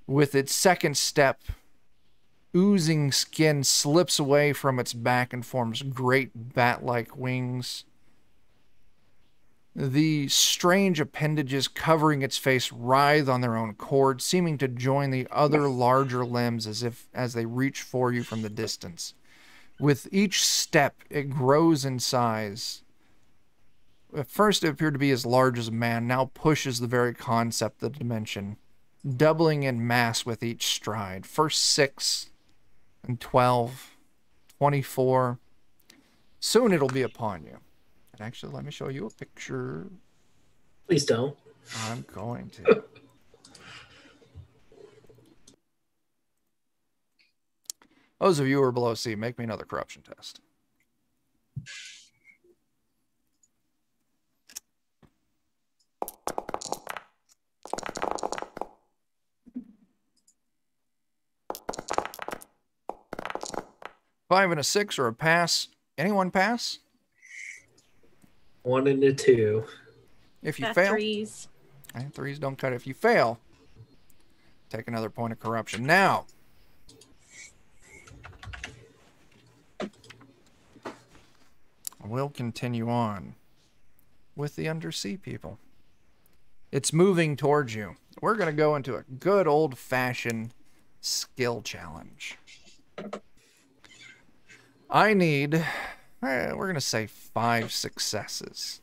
With its second step, oozing skin slips away from its back and forms great bat-like wings. The strange appendages covering its face writhe on their own accord, seeming to join the other larger limbs as they reach for you from the distance. With each step, it grows in size. At first, it appeared to be as large as a man, now pushes the very concept of the dimension, doubling in mass with each stride. First 6, and 12, 24. Soon it'll be upon you. And actually, let me show you a picture. Please don't. I'm going to. Those of you who are below C, make me another corruption test. Five and a 6 or a pass. Anyone pass? 1 and a 2. If you Got fail, 3s. okay, 3s don't cut it. If you fail, take another point of corruption. Now, we'll continue on with the undersea people. It's moving towards you. We're going to go into a good old-fashioned skill challenge. I need, we're going to say 5 successes.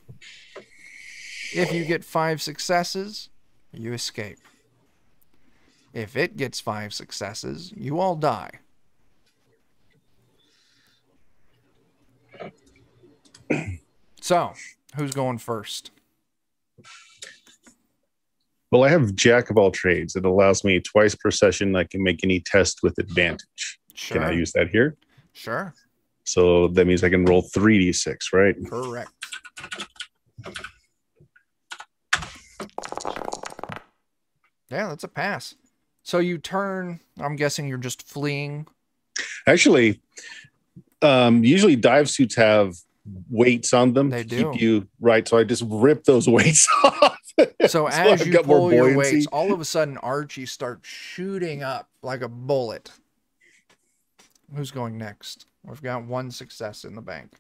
If you get 5 successes, you escape. If it gets 5 successes, you all die. So, who's going first? Well, I have Jack of all trades. It allows me twice per session. I can make any test with advantage. Sure. Can I use that here? Sure. So that means I can roll 3d6, right? Correct. Yeah, that's a pass. So you turn, I'm guessing you're just fleeing. Actually, usually dive suits have weights on them. They do. Keep you right. So I just rip those weights off. So as you pull your weights, all of a sudden Archie starts shooting up like a bullet. Who's going next? We've got 1 success in the bank.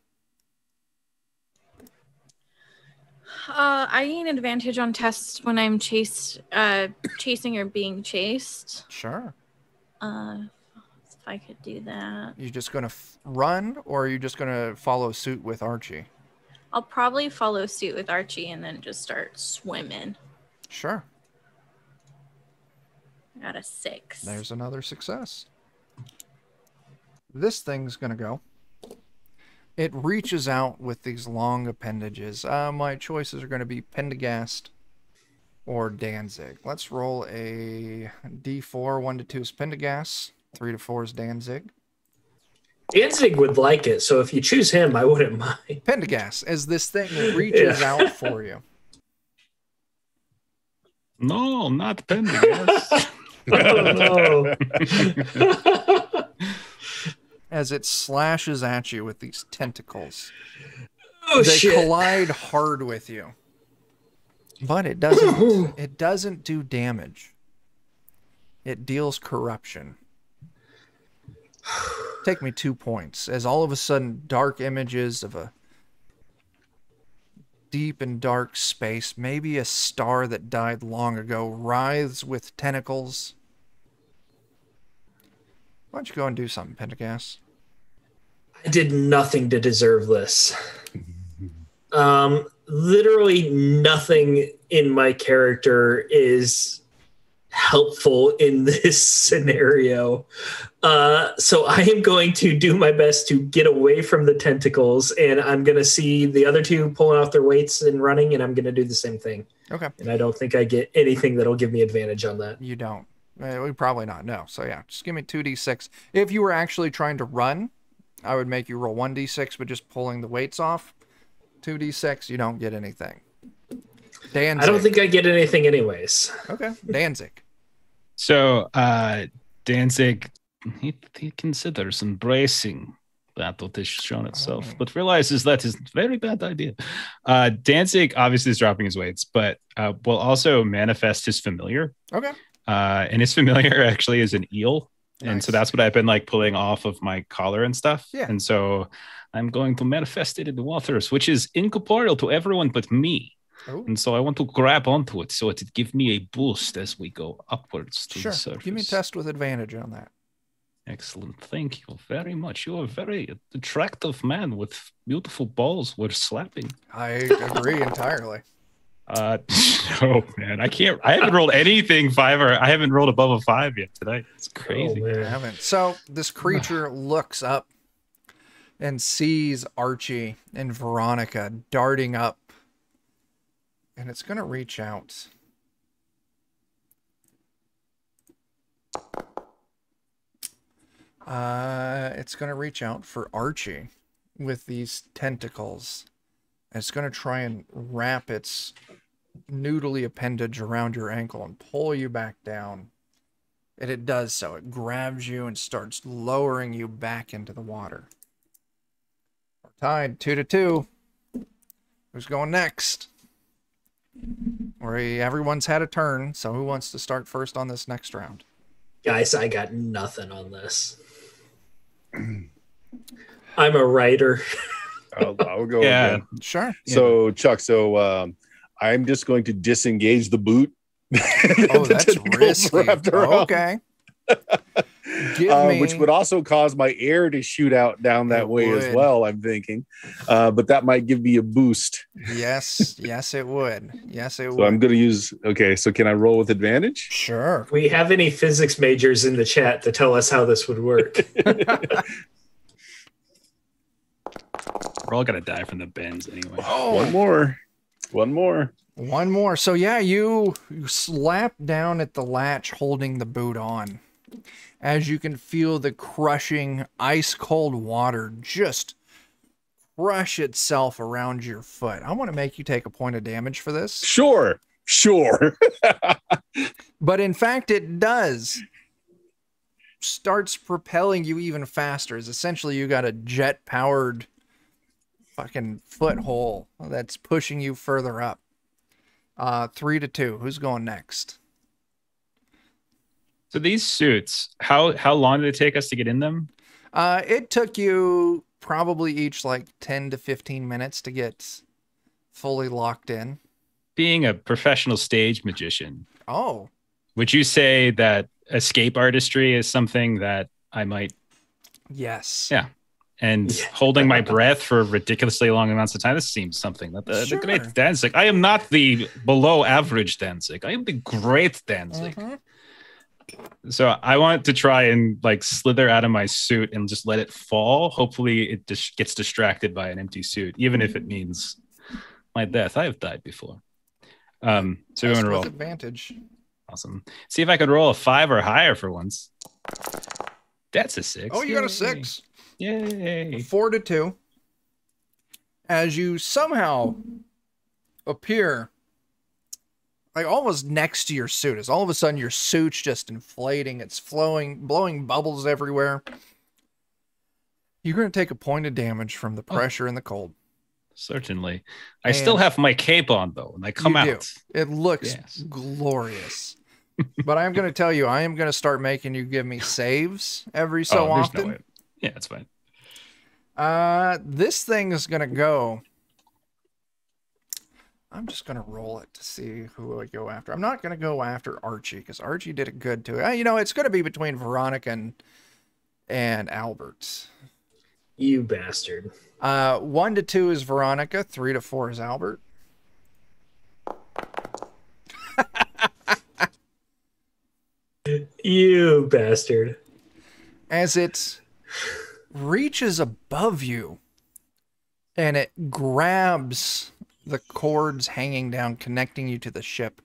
I gain advantage on tests when I'm chasing or being chased. Sure. If I could do that. You just going to run, or are you just going to follow suit with Archie? I'll probably follow suit with Archie and then just start swimming. Sure. I got a 6. There's another success. This thing's going to go. It reaches out with these long appendages. My choices are going to be Pentaghast or Danzig. Let's roll a D4. 1 to 2 is Pentaghast. 3 to 4 is Danzig. Danzig would like it, so if you choose him, I wouldn't mind. Pentaghast, as this thing reaches out for you. No, not Pentaghast. Oh, no. As it slashes at you with these tentacles. Oh, they shit. collide hard with you. But it doesn't do damage. It deals corruption. Take me 2 points, as all of a sudden dark images of a deep and dark space, maybe a star that died long ago, writhes with tentacles. Why don't you go and do something, Pentaghast? I did nothing to deserve this. Literally nothing in my character is helpful in this scenario. So I am going to do my best to get away from the tentacles, and I'm going to see the other two pulling off their weights and running, and I'm going to do the same thing. Okay. And I don't think I get anything that'll give me advantage on that. You don't. We probably not. No. So yeah, just give me 2d6. If you were actually trying to run, I would make you roll 1d6, but just pulling the weights off, 2d6, you don't get anything. Danzig. I don't think I get anything anyways. Okay. Danzig. So Danzig, he considers embracing that what has shown itself, but realizes that is a very bad idea. Danzig obviously is dropping his weights, but will also manifest his familiar. Okay. And his familiar actually is an eel. And so Nice. that's what I've been like pulling off of my collar and stuff. Yeah. And so I'm going to manifest it in the waters, which is incorporeal to everyone but me. Oh, And so I want to grab onto it so it would give me a boost as we go upwards to the sure. surface. Give me a test with advantage on that. Excellent. Thank you very much. You're a very attractive man with beautiful balls worth slapping. I agree entirely. Oh man, I haven't rolled anything I haven't rolled above a 5 yet today. It's crazy. Oh, I man. haven't. So this creature looks up and sees Archie and Veronica darting up. And it's going to reach out. It's going to reach out for Archie with these tentacles. And it's going to try and wrap its noodly appendage around your ankle and pull you back down. And it does so. It grabs you and starts lowering you back into the water. We're tied 2-2. Who's going next? Everyone's had a turn, so who wants to start first on this next round? Guys, I got nothing on this. I'm a writer. I'll go. Yeah. again. Sure. So Chuck, I'm just going to disengage the boot. Oh, The that's tentacles risky. wrapped around, Okay. Give me... which would also cause my air to shoot out down that It way as would. well, I'm thinking. But that might give me a boost. Yes, it would. Yes, it So would. I'm going to use, okay, so can I roll with advantage? Sure. We have any physics majors in the chat to tell us how this would work? We're all gonna die from the bends anyway. Oh, One more. one more. So yeah, you slap down at the latch holding the boot on. As you can feel the crushing ice cold water just crush itself around your foot. I want to make you take a point of damage for this. Sure. But in fact, it does. Starts propelling you even faster. As essentially you got a jet powered fucking foothole that's pushing you further up. 3-2. Who's going next? So these suits, how long did it take us to get in them? It took you probably each like 10 to 15 minutes to get fully locked in. Being a professional stage magician, Oh, would you say that escape artistry is something that I might, yes. Yeah. And holding my breath for ridiculously long amounts of time, this seems something that the Sure. great Danzig. I am not the below average Danzig. I am the great Danzig. Mhm. So I want to try and like slither out of my suit and just let it fall. Hopefully it just gets distracted by an empty suit, even if it means my death. I have died before. So we're Test gonna with roll. advantage. Awesome. See if I could roll a 5 or higher for once. That's a 6. Oh, you got a Yay. 6. Yay. 4-2. As you somehow appear like almost next to your suit, as all of a sudden your suit's just inflating, it's flowing, blowing bubbles everywhere. You're going to take a point of damage from the pressure and the cold. Certainly. I And still have my cape on though, and I come You do. out. It looks Yes. glorious. But I'm going to tell you, I am going to start making you give me saves every so there's often. no way. Yeah, it's fine. This thing is going to go. I'm just going to roll it to see who I go after. I'm not going to go after Archie because Archie did it good too. It's going to be between Veronica and Albert. You bastard. 1-2 is Veronica. 3-4 is Albert. You bastard. As it reaches above you and it grabs the cords hanging down, connecting you to the ship.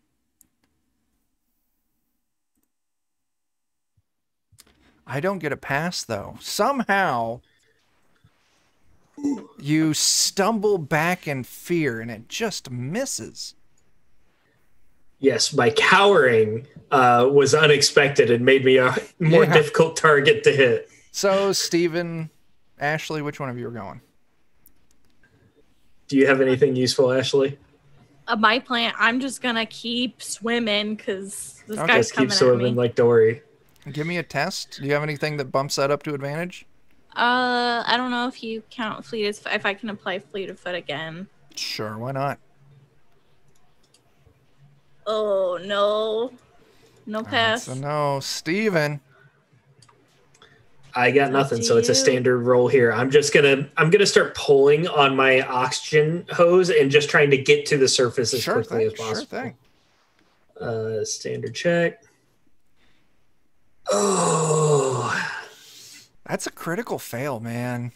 I don't get a pass, though. Somehow, you stumble back in fear, and it just misses. Yes, my cowering was unexpected and made me a more difficult target to hit. So, Stephen, Ashley, which one of you are going? Do you have anything useful, Ashley? My plan, I'm just gonna keep swimming because this Okay. guy's Just coming keep at swimming me. like Dory. Give me a test. Do you have anything that bumps that up to advantage? I don't know if you count fleet as if I can apply fleet of foot again. Sure, why not? Oh no, no pass. So no, Steven. I got nothing, so it's a standard roll here. I'm gonna start pulling on my oxygen hose and just trying to get to the surface as quickly as possible. Sure thing. Standard check. Oh, that's a critical fail, man.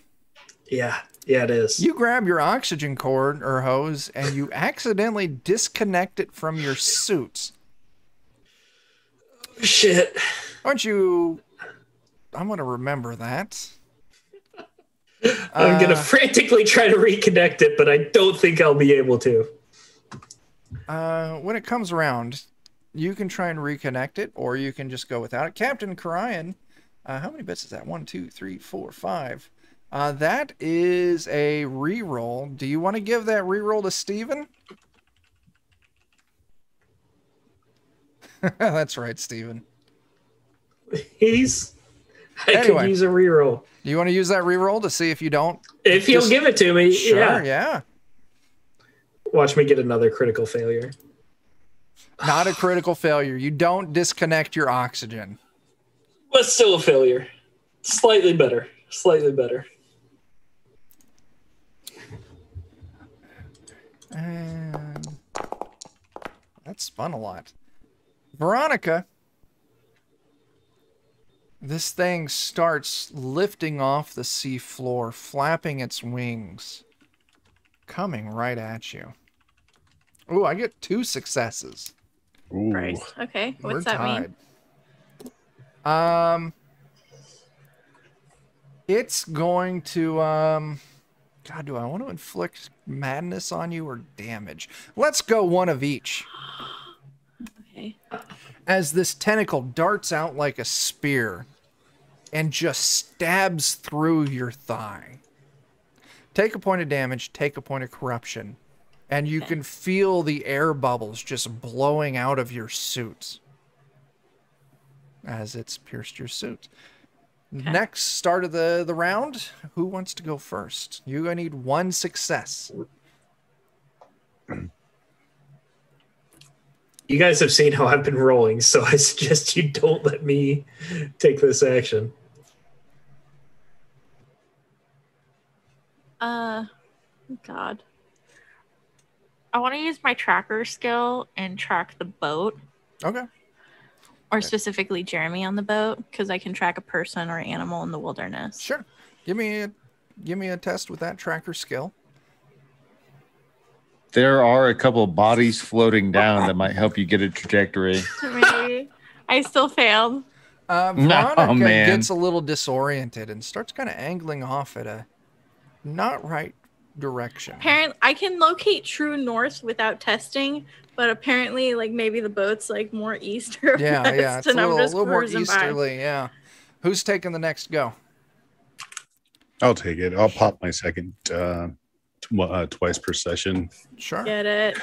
Yeah, it is. You grab your oxygen cord or hose and you accidentally disconnect it from your suit. Shit. Aren't you? I'm going to remember that. I'm going to frantically try to reconnect it, but I don't think I'll be able to. When it comes around, you can try and reconnect it, or you can just go without it. Captain Karayan, how many bits is that? 1, 2, 3, 4, 5. That is a reroll. Do you want to give that reroll to Steven? That's right, Steven. I could use a reroll. Do you want to use that reroll to see if you don't? If he'll give it to me, sure, yeah. Watch me get another critical failure. Not a critical failure. You don't disconnect your oxygen. But still a failure. Slightly better. And that spun a lot. Veronica. This thing starts lifting off the sea floor, flapping its wings, coming right at you. Ooh, I get 2 successes. Ooh. Christ. Okay, what's that mean? It's going to, God, do I want to inflict madness on you or damage? Let's go one of each. Okay. As this tentacle darts out like a spear and just stabs through your thigh. Take a point of damage, take a point of corruption, and you can feel the air bubbles just blowing out of your suit as it's pierced your suit. Okay. Next, start of the round. Who wants to go first? You're going to need 1 success. You guys have seen how I've been rolling, so I suggest you don't let me take this action. God. I want to use my tracker skill and track the boat. Okay. Or specifically Jeremy on the boat, because I can track a person or animal in the wilderness. Sure. Give me a test with that tracker skill. There are a couple of bodies floating down that might help you get a trajectory. Maybe. I still failed. Veronica gets a little disoriented and starts kind of angling off at a not right direction. Apparently, I can locate true north without testing, but apparently, like, maybe the boat's like more east or west. Yeah, it's and a little more easterly. By. Yeah. Who's taking the next go? I'll take it. I'll pop my second twice per session. Sure. Get it.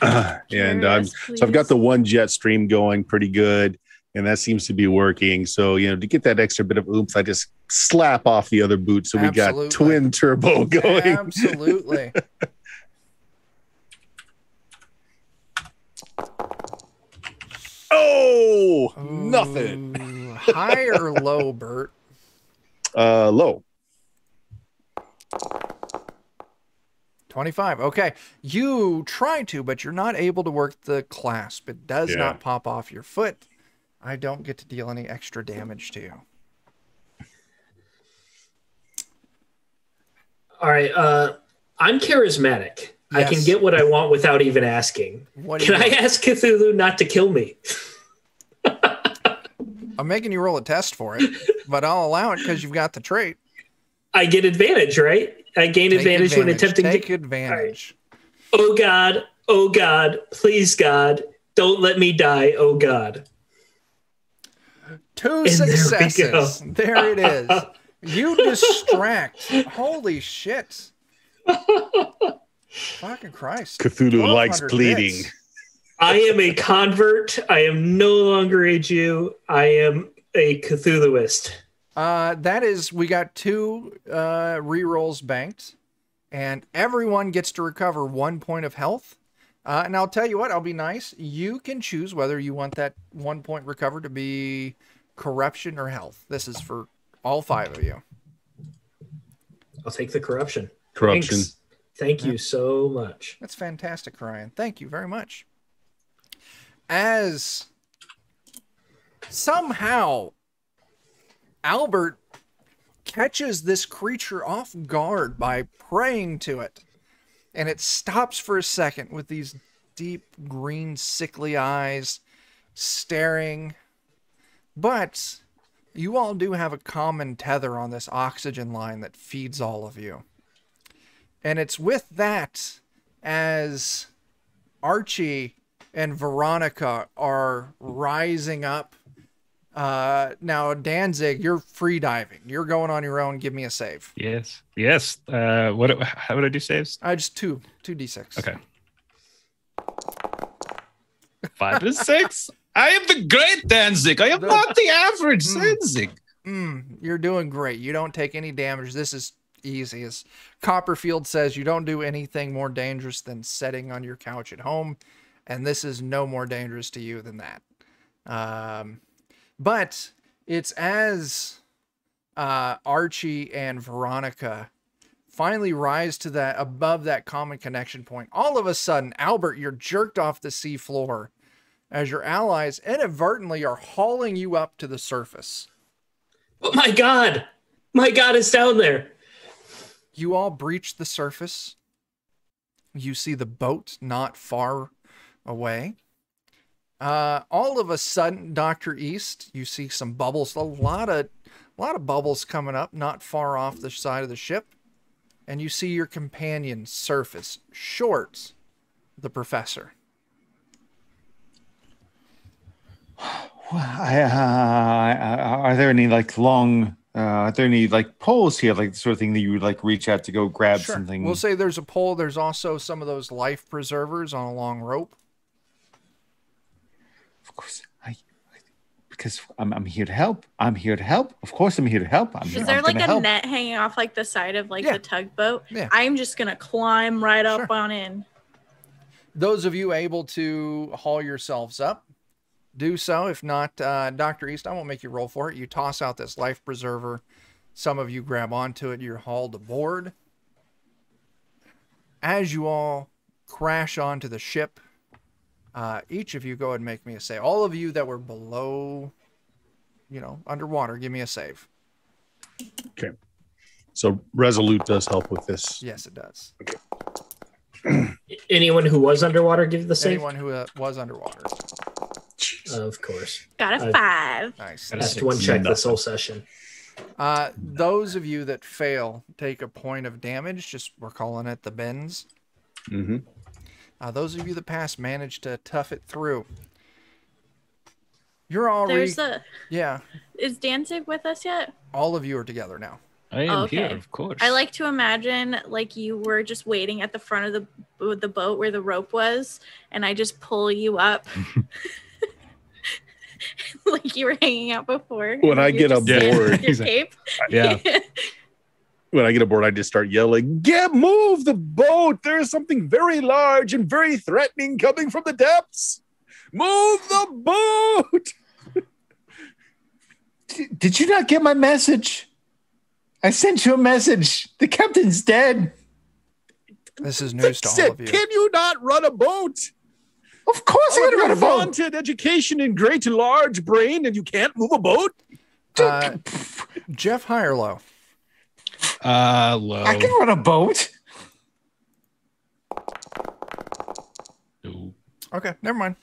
And so I've got the 1 jet stream going pretty good, and that seems to be working. So, to get that extra bit of oomph, I just slap off the other boot. So we got twin turbo going. Absolutely. Oh, nothing. High or low, Bert? Low. 25. Okay. You try to, but you're not able to work the clasp. It does not pop off your foot. I don't get to deal any extra damage to you. All right. I'm charismatic. Yes. I can get what I want without even asking. Can I ask Cthulhu not to kill me? I'm making you roll a test for it, but I'll allow it because you've got the trait. I get advantage, right? I gain advantage when attempting to take advantage. Right. Oh God, please God, don't let me die. Oh God. 2 successes. There it is. You distract. Holy shit. Fucking Christ. Cthulhu likes bleeding. I am a convert. I am no longer a Jew. I am a Cthulhuist? That is, we got 2 rerolls banked, and everyone gets to recover 1 point of health. And I'll tell you what, I'll be nice. You can choose whether you want that 1 point recovered to be corruption or health. This is for all 5 of you. I'll take the corruption. Corruption. Thanks. Thank you so much. That's fantastic, Ryan. Thank you very much. As somehow Albert catches this creature off guard by praying to it, and it stops for a second with these deep green sickly eyes staring. But you all do have a common tether on this oxygen line that feeds all of you. And it's with that, as Archie and Veronica are rising up. Now, Danzig, you're free diving. You're going on your own. Give me a save. Yes. How would I do saves? Just 2d6. Okay. 5 to 6. I am the great Danzig. I am not the average Danzig. You're doing great. You don't take any damage. This is easy. As Copperfield says, you don't do anything more dangerous than sitting on your couch at home, and this is no more dangerous to you than that. But it's as Archie and Veronica finally rise to that above that common connection point. All of a sudden, Albert, you're jerked off the sea floor as your allies inadvertently are hauling you up to the surface. Oh my God! My God is down there. You all breach the surface. You see the boat not far away. All of a sudden, Dr. East, you see some bubbles, a lot of bubbles coming up not far off the side of the ship. And you see your companion surface, Short, the professor. Are there any are there any poles here, the sort of thing that you would reach out to go grab something? We'll say there's a pole. There's also some of those life preservers on a long rope. Of course, because I'm here to help. I'm here to help. Of course, I'm here to help. Is there a net hanging off the side of the tugboat? Yeah. I'm just gonna climb right up on in. Those of you able to haul yourselves up, do so. If not, Dr. East, I won't make you roll for it. You toss out this life preserver. Some of you grab onto it. You're hauled aboard. As you all crash onto the ship, each of you go ahead and make me a save. All of you that were below, underwater, give me a save. Okay. So Resolute does help with this. Yes, it does. Okay. Anyone who was underwater, give the save? Anyone who was underwater. Of course. Got a 5. Nice. That's one check this whole session. Those of you that fail take a point of damage. We're calling it the bends. Mm-hmm. Those of you that pass manage to tough it through. You're already... Yeah. Is Danzig with us yet? All of you are together now. I am here, of course. I like to imagine you were just waiting at the front of the boat where the rope was, and I just pull you up. Like you were hanging out before. When I get aboard, your cape. Yeah. When I get aboard, I just start yelling, move the boat. There is something very large and very threatening coming from the depths. Move the boat. Did you not get my message? I sent you a message. The captain's dead. This is news to all of you. Can you not run a boat? Of course I can run a boat. Vaunted education in great large brain, and you can't move a boat? Jeff, high or low? Low. I can run a boat. No. Okay, never mind.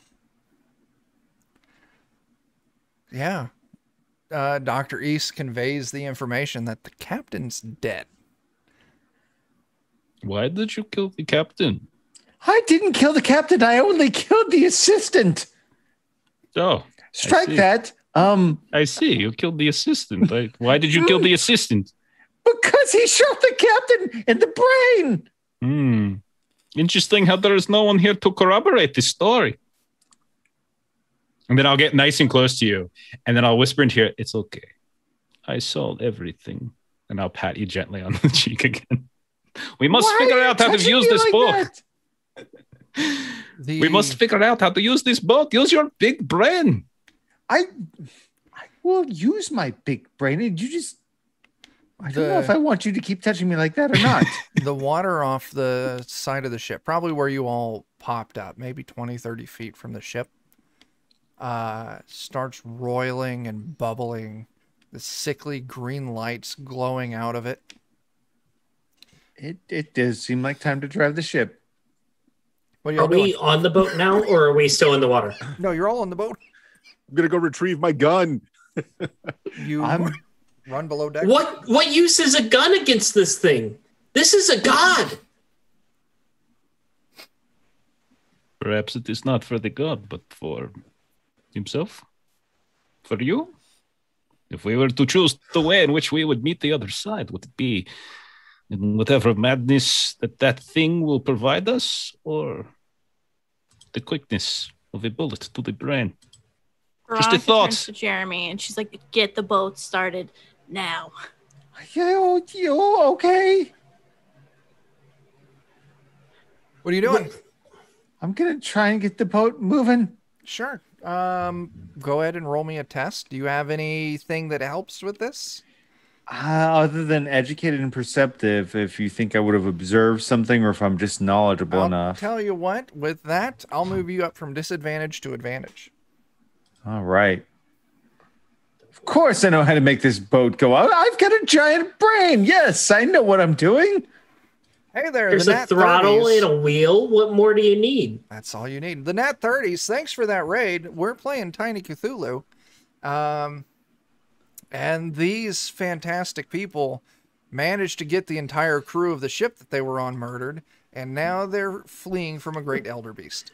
Yeah. Dr. East conveys the information that the captain's dead. Why did you kill the captain? I didn't kill the captain. I only killed the assistant. Oh. Strike that. I see. You killed the assistant. Why did you kill the assistant? Because he shot the captain in the brain. Interesting how there is no one here to corroborate this story. And then I'll get nice and close to you. And then I'll whisper into your ear, it's okay. I solved everything. And I'll pat you gently on the cheek again. We must figure out how to use this book. We must figure out how to use this book. Use your big brain. I will use my big brain. And I don't know if I want you to keep touching me like that or not. The water off the side of the ship, probably where you all popped up, maybe 20, 30 feet from the ship, starts roiling and bubbling. The sickly green lights glowing out of it. It does seem like time to drive the ship. What are we on the boat now, or are we still in the water? No, you're all on the boat. I'm gonna go retrieve my gun. Run below deck. What use is a gun against this thing? This is a god. Perhaps it is not for the god, but for himself. For you. If we were to choose the way in which we would meet the other side, would it be in whatever madness that thing will provide us, or the quickness of a bullet to the brain? Just a thought. Turns to Jeremy, and she's like, "Get the boat started now." You okay? What are you doing? I'm gonna try and get the boat moving. Sure. Go ahead and roll me a test. Do you have anything that helps with this? Other than educated and perceptive, if you think I would have observed something, or if I'm just knowledgeable enough. Tell you what, with that, I'll move you up from disadvantage to advantage. All right. Of course I know how to make this boat go out. I've got a giant brain. Yes, I know what I'm doing. Hey there, there's the a throttle 30s. and a wheel. What more do you need? That's all you need. The Nat 30s, thanks for that raid. We're playing Tiny Cthulhu. And these fantastic people managed to get the entire crew of the ship that they were on murdered, and now they're fleeing from a great elder beast.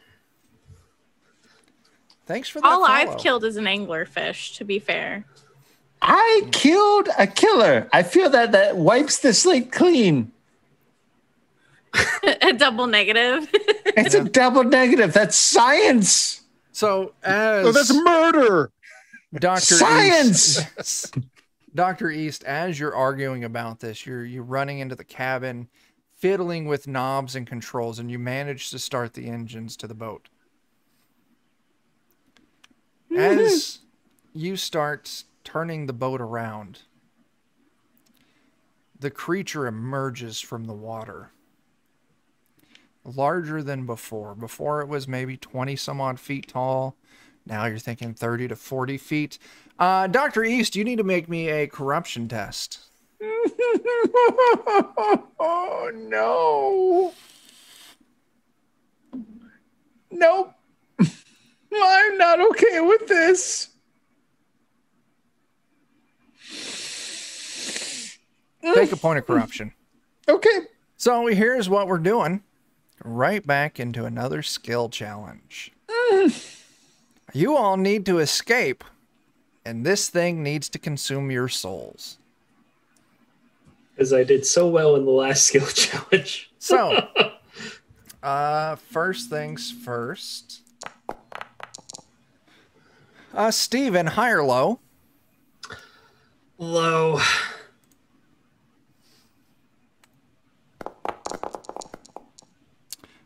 Thanks for that. All follow. I've killed is an anglerfish, to be fair. I killed a killer. I feel that wipes the slate clean. A double negative. It's a double negative. That's science. So as that's murder. Dr. Science. East, Dr. East, as you're arguing about this, you're running into the cabin, fiddling with knobs and controls, and you manage to start the engines to the boat. As you start turning the boat around, the creature emerges from the water. Larger than before. Before it was maybe 20 some odd feet tall. Now you're thinking 30 to 40 feet. Dr. East, you need to make me a corruption test. Oh, no. Nope. I'm not okay with this. Take a point of corruption. Okay. So here's what we're doing. Right back into another skill challenge. You all need to escape, and this thing needs to consume your souls. Because I did so well in the last skill challenge. So, first things first. Steven, high or low? Low.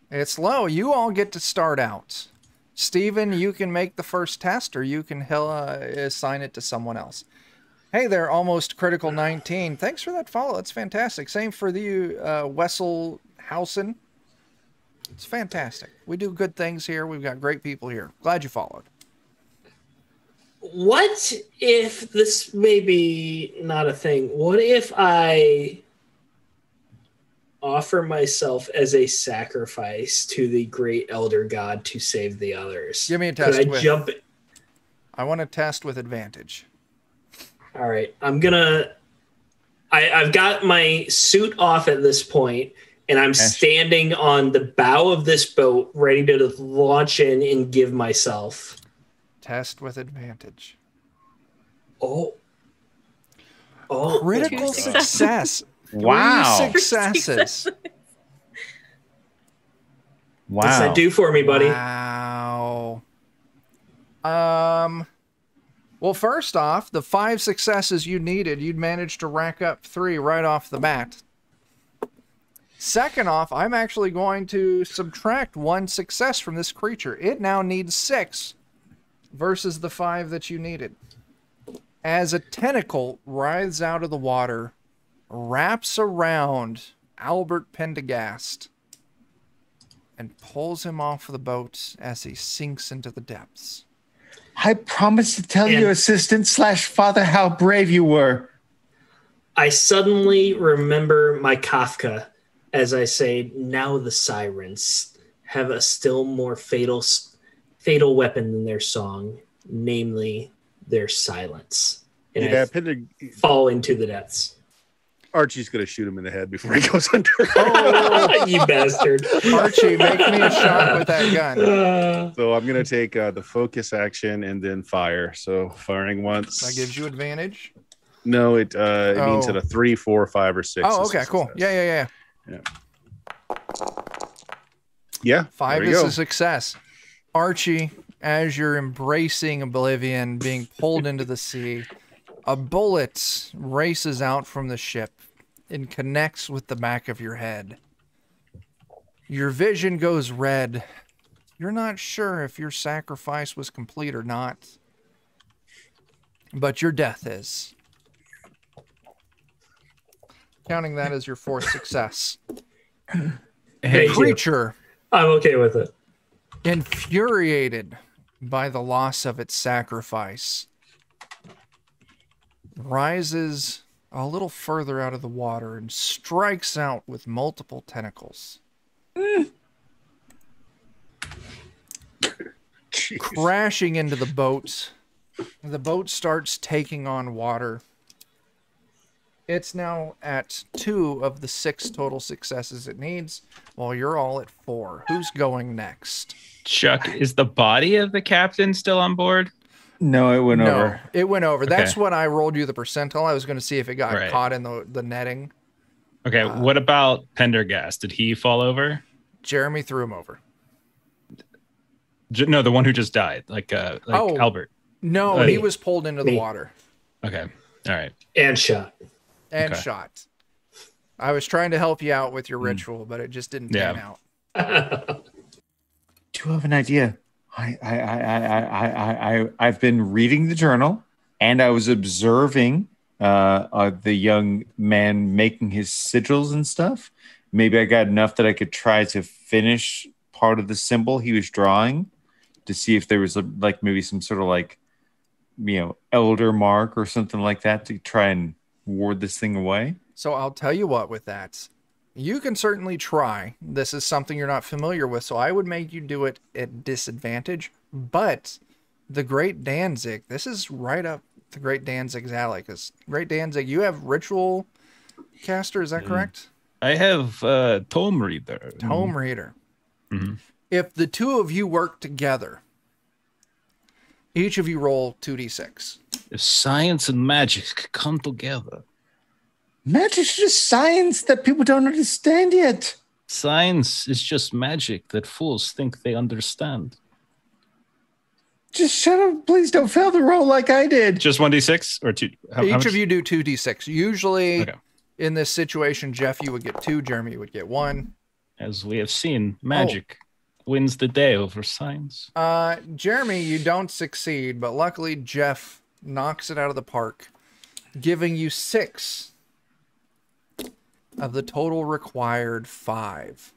It's low. You all get to start out. Steven, you can make the first test, or you can assign it to someone else. Hey there, almost critical 19. Thanks for that follow. That's fantastic. Same for you, Wesselhausen. It's fantastic. We do good things here. We've got great people here. Glad you followed. What if this may be not a thing? What if I offer myself as a sacrifice to the great elder god to save the others? Give me a test. Could I jump? I want to test with advantage. All right, I've got my suit off at this point, and I'm standing on the bow of this boat, ready to launch in and give myself. Test with advantage. Oh, critical success. Wow. 3 successes. Wow. What's that do for me, buddy? Wow. Well, first off, the 5 successes you needed, you'd managed to rack up 3 right off the bat. Second off, I'm actually going to subtract 1 success from this creature. It now needs 6 versus the 5 that you needed. As a tentacle writhes out of the water, wraps around Albert Pentaghast, and pulls him off the boat as he sinks into the depths. I promised to tell your assistant / father how brave you were. I suddenly remember my Kafka as I say, now the sirens have a still more fatal weapon than their song, namely their silence. And Yeah, I fall into the depths. Archie's going to shoot him in the head before he goes under. Oh, you bastard. Archie, make me a shot with that gun. So I'm going to take the focus action and then fire. So firing once. That gives you advantage? No, it means that a 3, 4, 5, or 6. Oh, okay, cool. Yeah. Yeah. 5 is a success. Archie, as you're embracing oblivion, being pulled into the sea, a bullet races out from the ship and connects with the back of your head. Your vision goes red. You're not sure if your sacrifice was complete or not, but your death is. Counting that as your 4th success. The creature, I'm okay with it. infuriated by the loss of its sacrifice, rises a little further out of the water and strikes out with multiple tentacles. Crashing into the boat. The boat starts taking on water. It's now at 2 of the 6 total successes it needs, while you're all at 4. Who's going next? Chuck, is the body of the captain still on board? No, it went over. It went over. Okay. That's what I rolled you the percentile. I was going to see if it got caught in the netting. Okay, what about Pentaghast? Did he fall over? Jeremy threw him over. No, the one who just died, like Albert. No, he was pulled into the water. Okay, all right. And shot. And shot. I was trying to help you out with your ritual, but it just didn't pan out. Do you have an idea? I've been reading the journal, and I was observing the young man making his sigils and stuff. Maybe I got enough that I could try to finish part of the symbol he was drawing to see if there was maybe some sort of elder mark or something like that to try and ward this thing away. So I'll tell you what with that. You can certainly try. This is something you're not familiar with, so I would make you do it at disadvantage. But the Great Danzig, this is right up the Great Danzig's alley, because Great Danzig, you have Ritual Caster, is that correct? I have Tome Reader. Tome Reader. Mm-hmm. If the 2 of you work together, each of you roll 2d6. If science and magic come together. Magic's just science that people don't understand yet. Science is just magic that fools think they understand. Just shut up. Please don't fail the roll like I did. Just 1d6 or 2? Each of you do 2d6. Usually, in this situation, Jeff, you would get 2. Jeremy would get 1. As we have seen, magic wins the day over science. Jeremy, you don't succeed, but luckily Jeff knocks it out of the park, giving you 6 of the total required 5.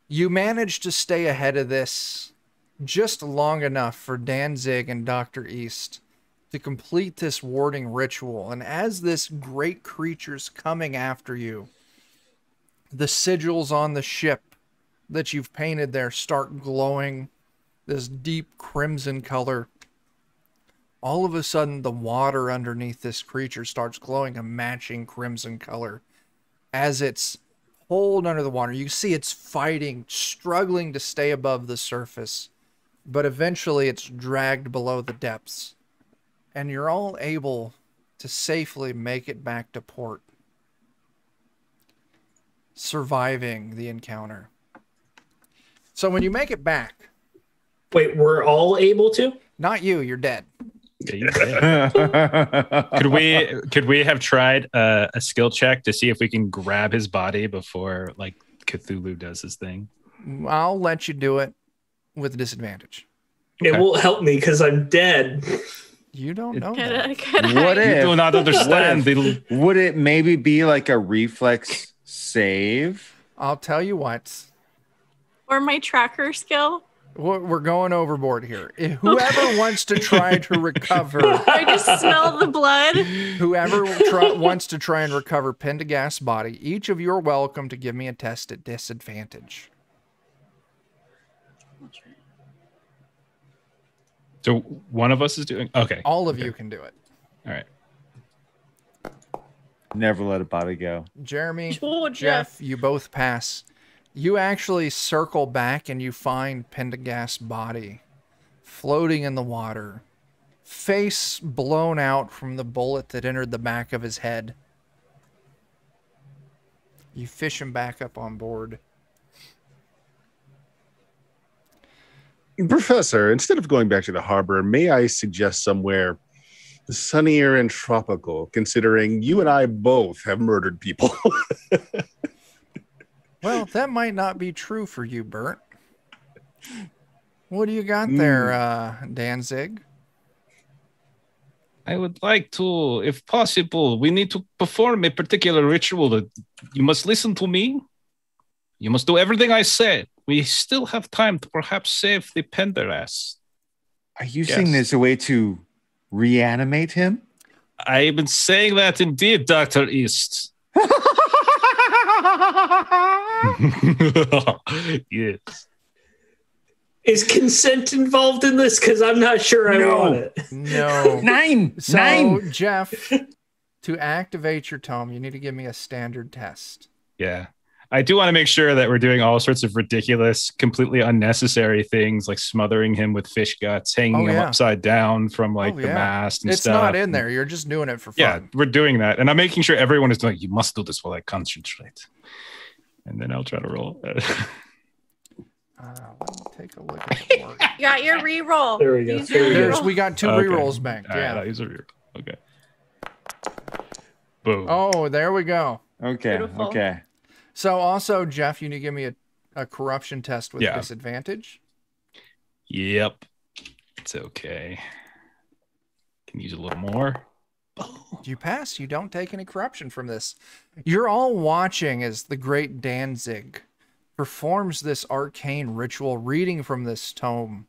You managed to stay ahead of this just long enough for Danzig and Dr. East to complete this warding ritual. And as this great creature's coming after you, the sigils on the ship that you've painted there start glowing this deep crimson color. All of a sudden, the water underneath this creature starts glowing a matching crimson color. As it's pulled under the water, you see it's fighting, struggling to stay above the surface, but eventually it's dragged below the depths, and you're all able to safely make it back to port, surviving the encounter. So when you make it back... Wait, we're all able to? Not you. You're dead. Yeah, you did. Could we have tried a skill check to see if we can grab his body before like Cthulhu does his thing? I'll let you do it with disadvantage. It won't help me because I'm dead. You don't know What You do not understand. Would it maybe be like a reflex save? I'll tell you what. Or my tracker skill. We're going overboard here. Whoever wants to try to recover, I just smell the blood. Whoever wants to try and recover Pentaghast's body, each of you are welcome to give me a test at disadvantage. So one of us is doing. Okay. All of you can do it. All right. Never let a body go. Jeremy, Oh, Jeff, you both pass. You actually circle back and you find Pentaghast's body floating in the water, face blown out from the bullet that entered the back of his head. You fish him back up on board. Professor, instead of going back to the harbor, may I suggest somewhere sunnier and tropical, considering you and I both have murdered people? Well, that might not be true for you, Bert. What do you got there, Danzig? I would like to, if possible, we need to perform a particular ritual. You must listen to me. You must do everything I said. We still have time to perhaps save the Pentaghast. Are you saying there's a way to reanimate him? I've been saying that indeed, Dr. East. Yes. Is consent involved in this? Because I'm not sure I want it. No. Nine. Jeff, to activate your tome, you need to give me a standard test. Yeah. I do want to make sure that we're doing all sorts of ridiculous, completely unnecessary things like smothering him with fish guts, hanging him upside down from the mast and stuff. It's not in there. You're just doing it for fun. Yeah, we're doing that. And I'm making sure everyone is doing, you must do this while I concentrate. And then I'll try to roll. Let me take a look at the board. You got your reroll. There we go. We got two rerolls banked. All right, Yeah. I'll use a reroll. Okay. Boom. Oh, there we go. Okay. Beautiful. Okay. So also, Jeff, you need to give me a corruption test with disadvantage. Yep. It's okay. Can use a little more. You pass. You don't take any corruption from this. You're all watching as the great Danzig performs this arcane ritual, reading from this tome.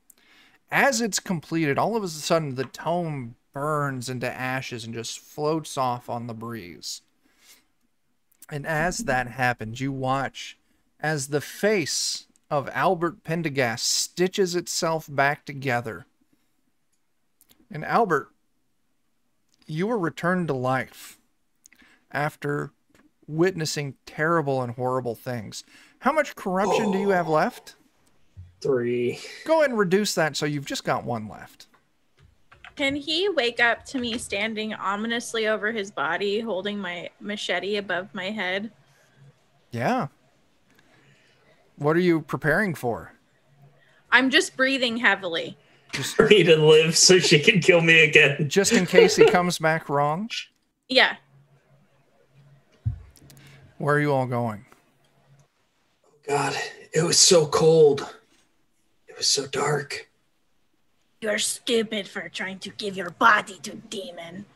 As it's completed, all of a sudden the tome burns into ashes and just floats off on the breeze. And as that happens, you watch as the face of Albert Pentaghast stitches itself back together. And Albert, you were returned to life after witnessing terrible and horrible things. How much corruption do you have left? 3. Go ahead and reduce that so you've just got 1 left. Can he wake up to me standing ominously over his body, holding my machete above my head? Yeah. What are you preparing for? I'm just breathing heavily. Just For me to live so she can kill me again. just in case he comes back wrong? Yeah. Where are you all going? God, it was so cold. It was so dark. You're stupid for trying to give your body to demon.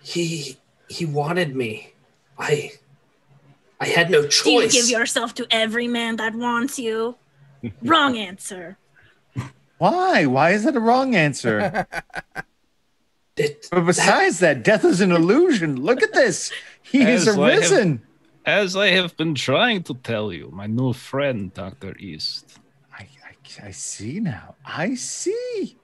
He wanted me. I had no choice. Do you give yourself to every man that wants you? Wrong answer. Why? Why is that a wrong answer? But besides that, death is an illusion. Look at this. He is arisen. As I have been trying to tell you, my new friend, Dr. East. I see now. I see.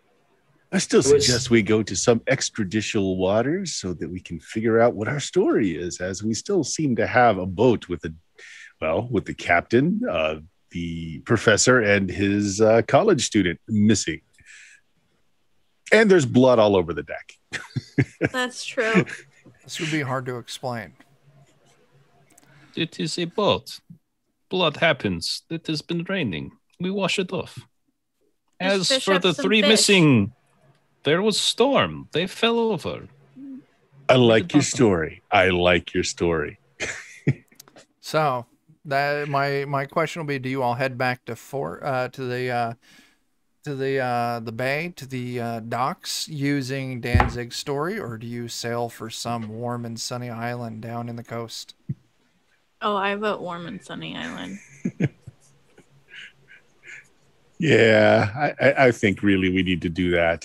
I still suggest we go to some extrajudicial waters so that we can figure out what our story is, as we still seem to have a boat with with the captain, the professor, and his college student missing. And there's blood all over the deck. That's true. This would be hard to explain. It is a boat. Blood happens. It has been raining. We wash it off. Just As fish for up the some 3 fish. missing, there was storm. They fell over. I like your story. I like your story. So that my question will be: do you all head back to the bay, to the docks using Danzig's story, or do you sail for some warm and sunny island down in the coast? Oh, I vote warm and sunny island. Yeah, I think really we need to do that.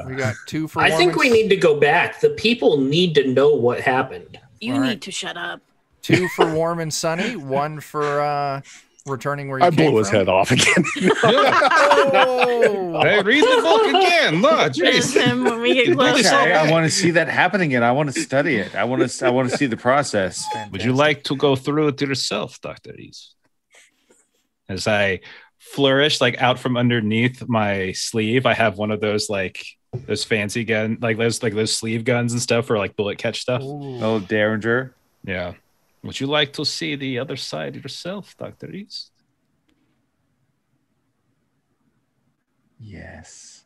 We got 2 for I warm think and we need to go back. The people need to know what happened. You All need right. to shut up. 2 for warm and sunny, 1 for returning where you I came blew his from. head off again. Oh! Hey, read the book again. No, There's jeez. him when we get close. Okay, I want to see that happen again. I want to study it. I want to see the process. Would you like to go through it yourself, Dr. East? As I flourish like out from underneath my sleeve, I have one of those those fancy gun, those sleeve guns and stuff for like bullet catch stuff. Ooh. Oh, Derringer. Yeah. Would you like to see the other side yourself, Dr. East? Yes.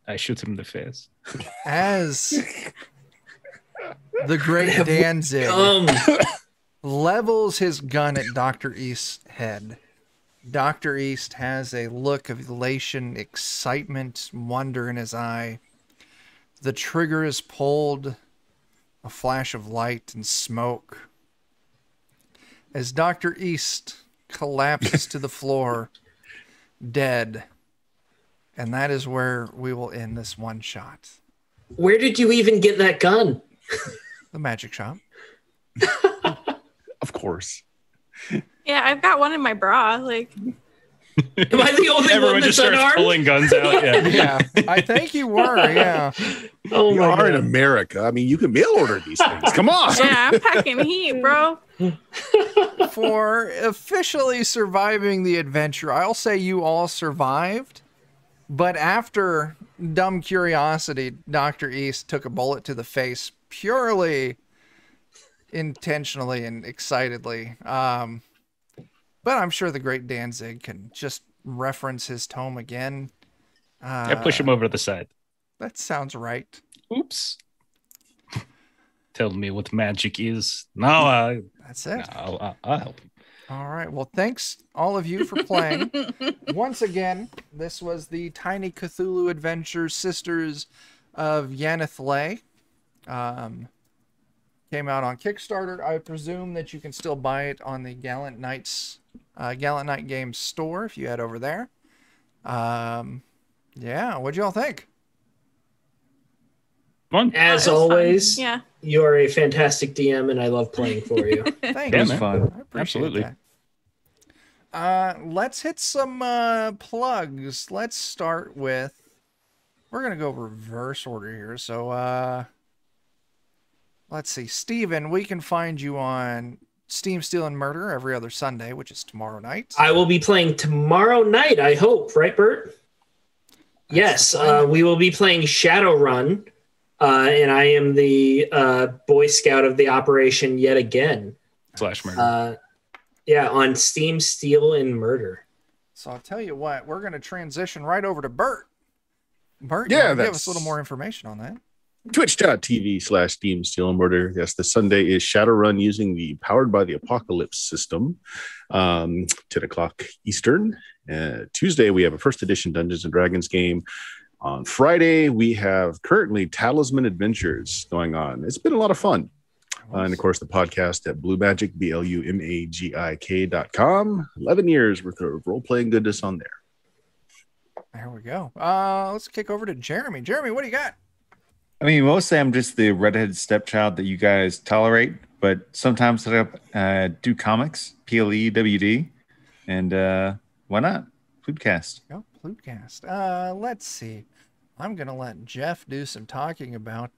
I shoot him in the face. As the great Danzig levels his gun at Dr. East's head, Dr. East has a look of elation, excitement, wonder in his eye. The trigger is pulled, a flash of light and smoke. As Dr. East collapses to the floor, dead. And that is where we will end this one shot. Where did you even get that gun? The magic shop. Of course. Yeah, I've got one in my bra. Like, Am I the only Everyone one just that's starts unarmed? pulling guns out. Yeah. Yeah, I think you were, yeah. Oh You my are in God. America. I mean, you can mail order these things. Come on. yeah, I'm packing heat, bro. For officially surviving the adventure, I'll say you all survived. But after dumb curiosity, Dr. East took a bullet to the face purely intentionally and excitedly. But I'm sure the great Danzig can just reference his tome again. I push him over to the side. That sounds right. Oops. Tell me what magic is. No, That's it. I'll help him. All right. Well, thanks all of you for playing. Once again, this was the Tiny Cthulhu Adventures Sisters of Yhanith'lei. Came out on Kickstarter. I presume that you can still buy it on the Gallant Knight Games store if you head over there. Yeah, what'd y'all think? Fun. As It was fun. always, Yeah. you are a fantastic DM, and I love playing for you. Thanks. It was man. fun. I appreciate Absolutely. that. Let's hit some plugs. Let's start with. We're gonna go reverse order here. So let's see, Steven, we can find you on Steam, Steel, and Murder every other Sunday, which is tomorrow night. I will be playing tomorrow night, I hope. Right, Bert? Yes, we will be playing Shadowrun, and I am the Boy Scout of the operation yet again. / murder. Yeah, on Steam, Steel, and Murder. So I'll tell you what, we're gonna transition right over to Bert. Bert, Yeah, give that's- us a little more information on that. Twitch.tv/Steam Steel and Murder. Yes, the Sunday is Shadowrun using the Powered by the Apocalypse system. 10 o'clock Eastern. Tuesday, we have a first edition Dungeons and Dragons game. On Friday, we have currently Talisman Adventures going on. It's been a lot of fun. And of course, the podcast at Blue Magic, BLUMAGIK.com. 11 years worth of role playing goodness on there. There we go. Let's kick over to Jeremy. Jeremy, what do you got? I mean, mostly I'm just the redheaded stepchild that you guys tolerate, but sometimes I do comics, PLE, WD, and why not? Foodcast. Oh, Plutecast. Let's see. I'm going to let Jeff do some talking about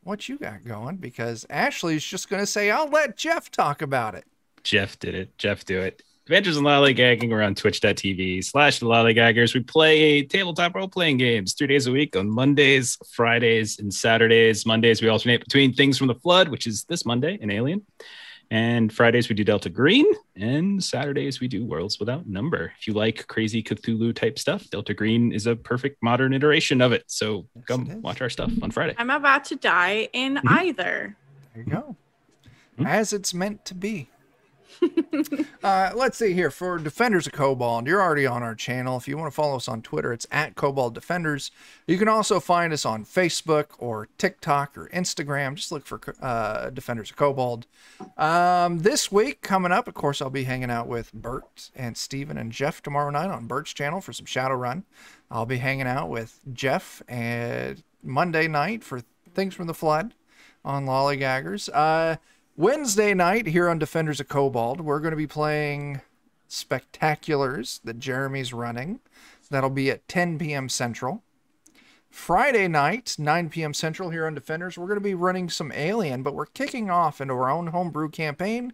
what you got going, because Ashley's just going to say, I'll let Jeff talk about it. Jeff did it. Jeff do it. Adventures in Lollygagging. We're on twitch.tv/the Lollygaggers. We play tabletop role-playing games 3 days a week on Mondays, Fridays, and Saturdays. Mondays, we alternate between Things from the Flood, which is this Monday, an Alien. And Fridays we do Delta Green, and Saturdays we do Worlds Without Number. If you like crazy Cthulhu type stuff, Delta Green is a perfect modern iteration of it. So come watch our stuff on Friday. I'm about to die in either. There you go. As it's meant to be. Let's see here. For Defenders of Kobold, you're already on our channel. If you want to follow us on Twitter, it's at Kobold Defenders. You can also find us on Facebook or TikTok or Instagram. Just look for Defenders of Kobold. This week coming up, of course, I'll be hanging out with Bert and Steven and Jeff tomorrow night on Bert's channel for some Shadowrun. I'll be hanging out with Jeff and Monday night for Things from the Flood on Lollygaggers. Wednesday night here on Defenders of Kobold, we're going to be playing Spectaculars that Jeremy's running. That'll be at 10 p.m. Central. Friday night, 9 p.m. Central here on Defenders, we're going to be running some Alien, but we're kicking off into our own homebrew campaign.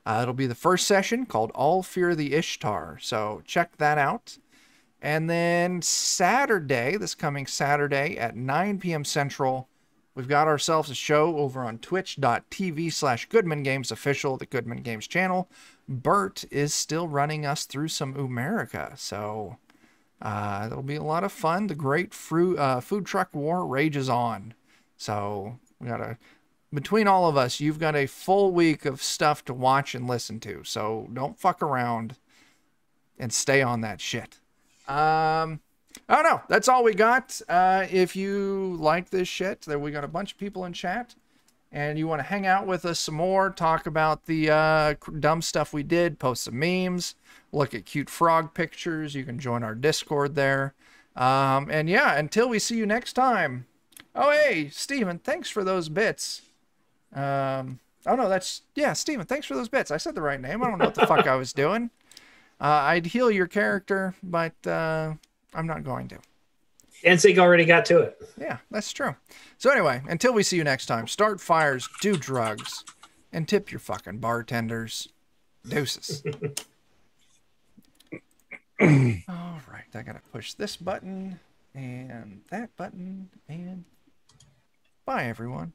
It'll be the first session called All Fear the Ishtar, so check that out. And then Saturday, this coming Saturday at 9 p.m. Central, we've got ourselves a show over on twitch.tv/Goodman Games Official, the Goodman Games channel. Bert is still running us through some Umerica, so that'll be a lot of fun. The great food truck war rages on. So we got between all of us, you've got a full week of stuff to watch and listen to. So don't fuck around and stay on that shit. I don't know. That's all we got. If you like this shit, we got a bunch of people in chat, and you want to hang out with us some more, talk about the dumb stuff we did, post some memes, look at cute frog pictures, you can join our Discord there. And yeah, until we see you next time. Oh, hey, Steven, thanks for those bits. Oh, no, Steven, thanks for those bits. I said the right name. I don't know what the fuck I was doing. I'd heal your character, but I'm not going to. Danzig already got to it. Yeah, that's true. So anyway, until we see you next time, start fires, do drugs, and tip your fucking bartenders. Deuces. All right, I gotta push this button and that button, and bye, everyone.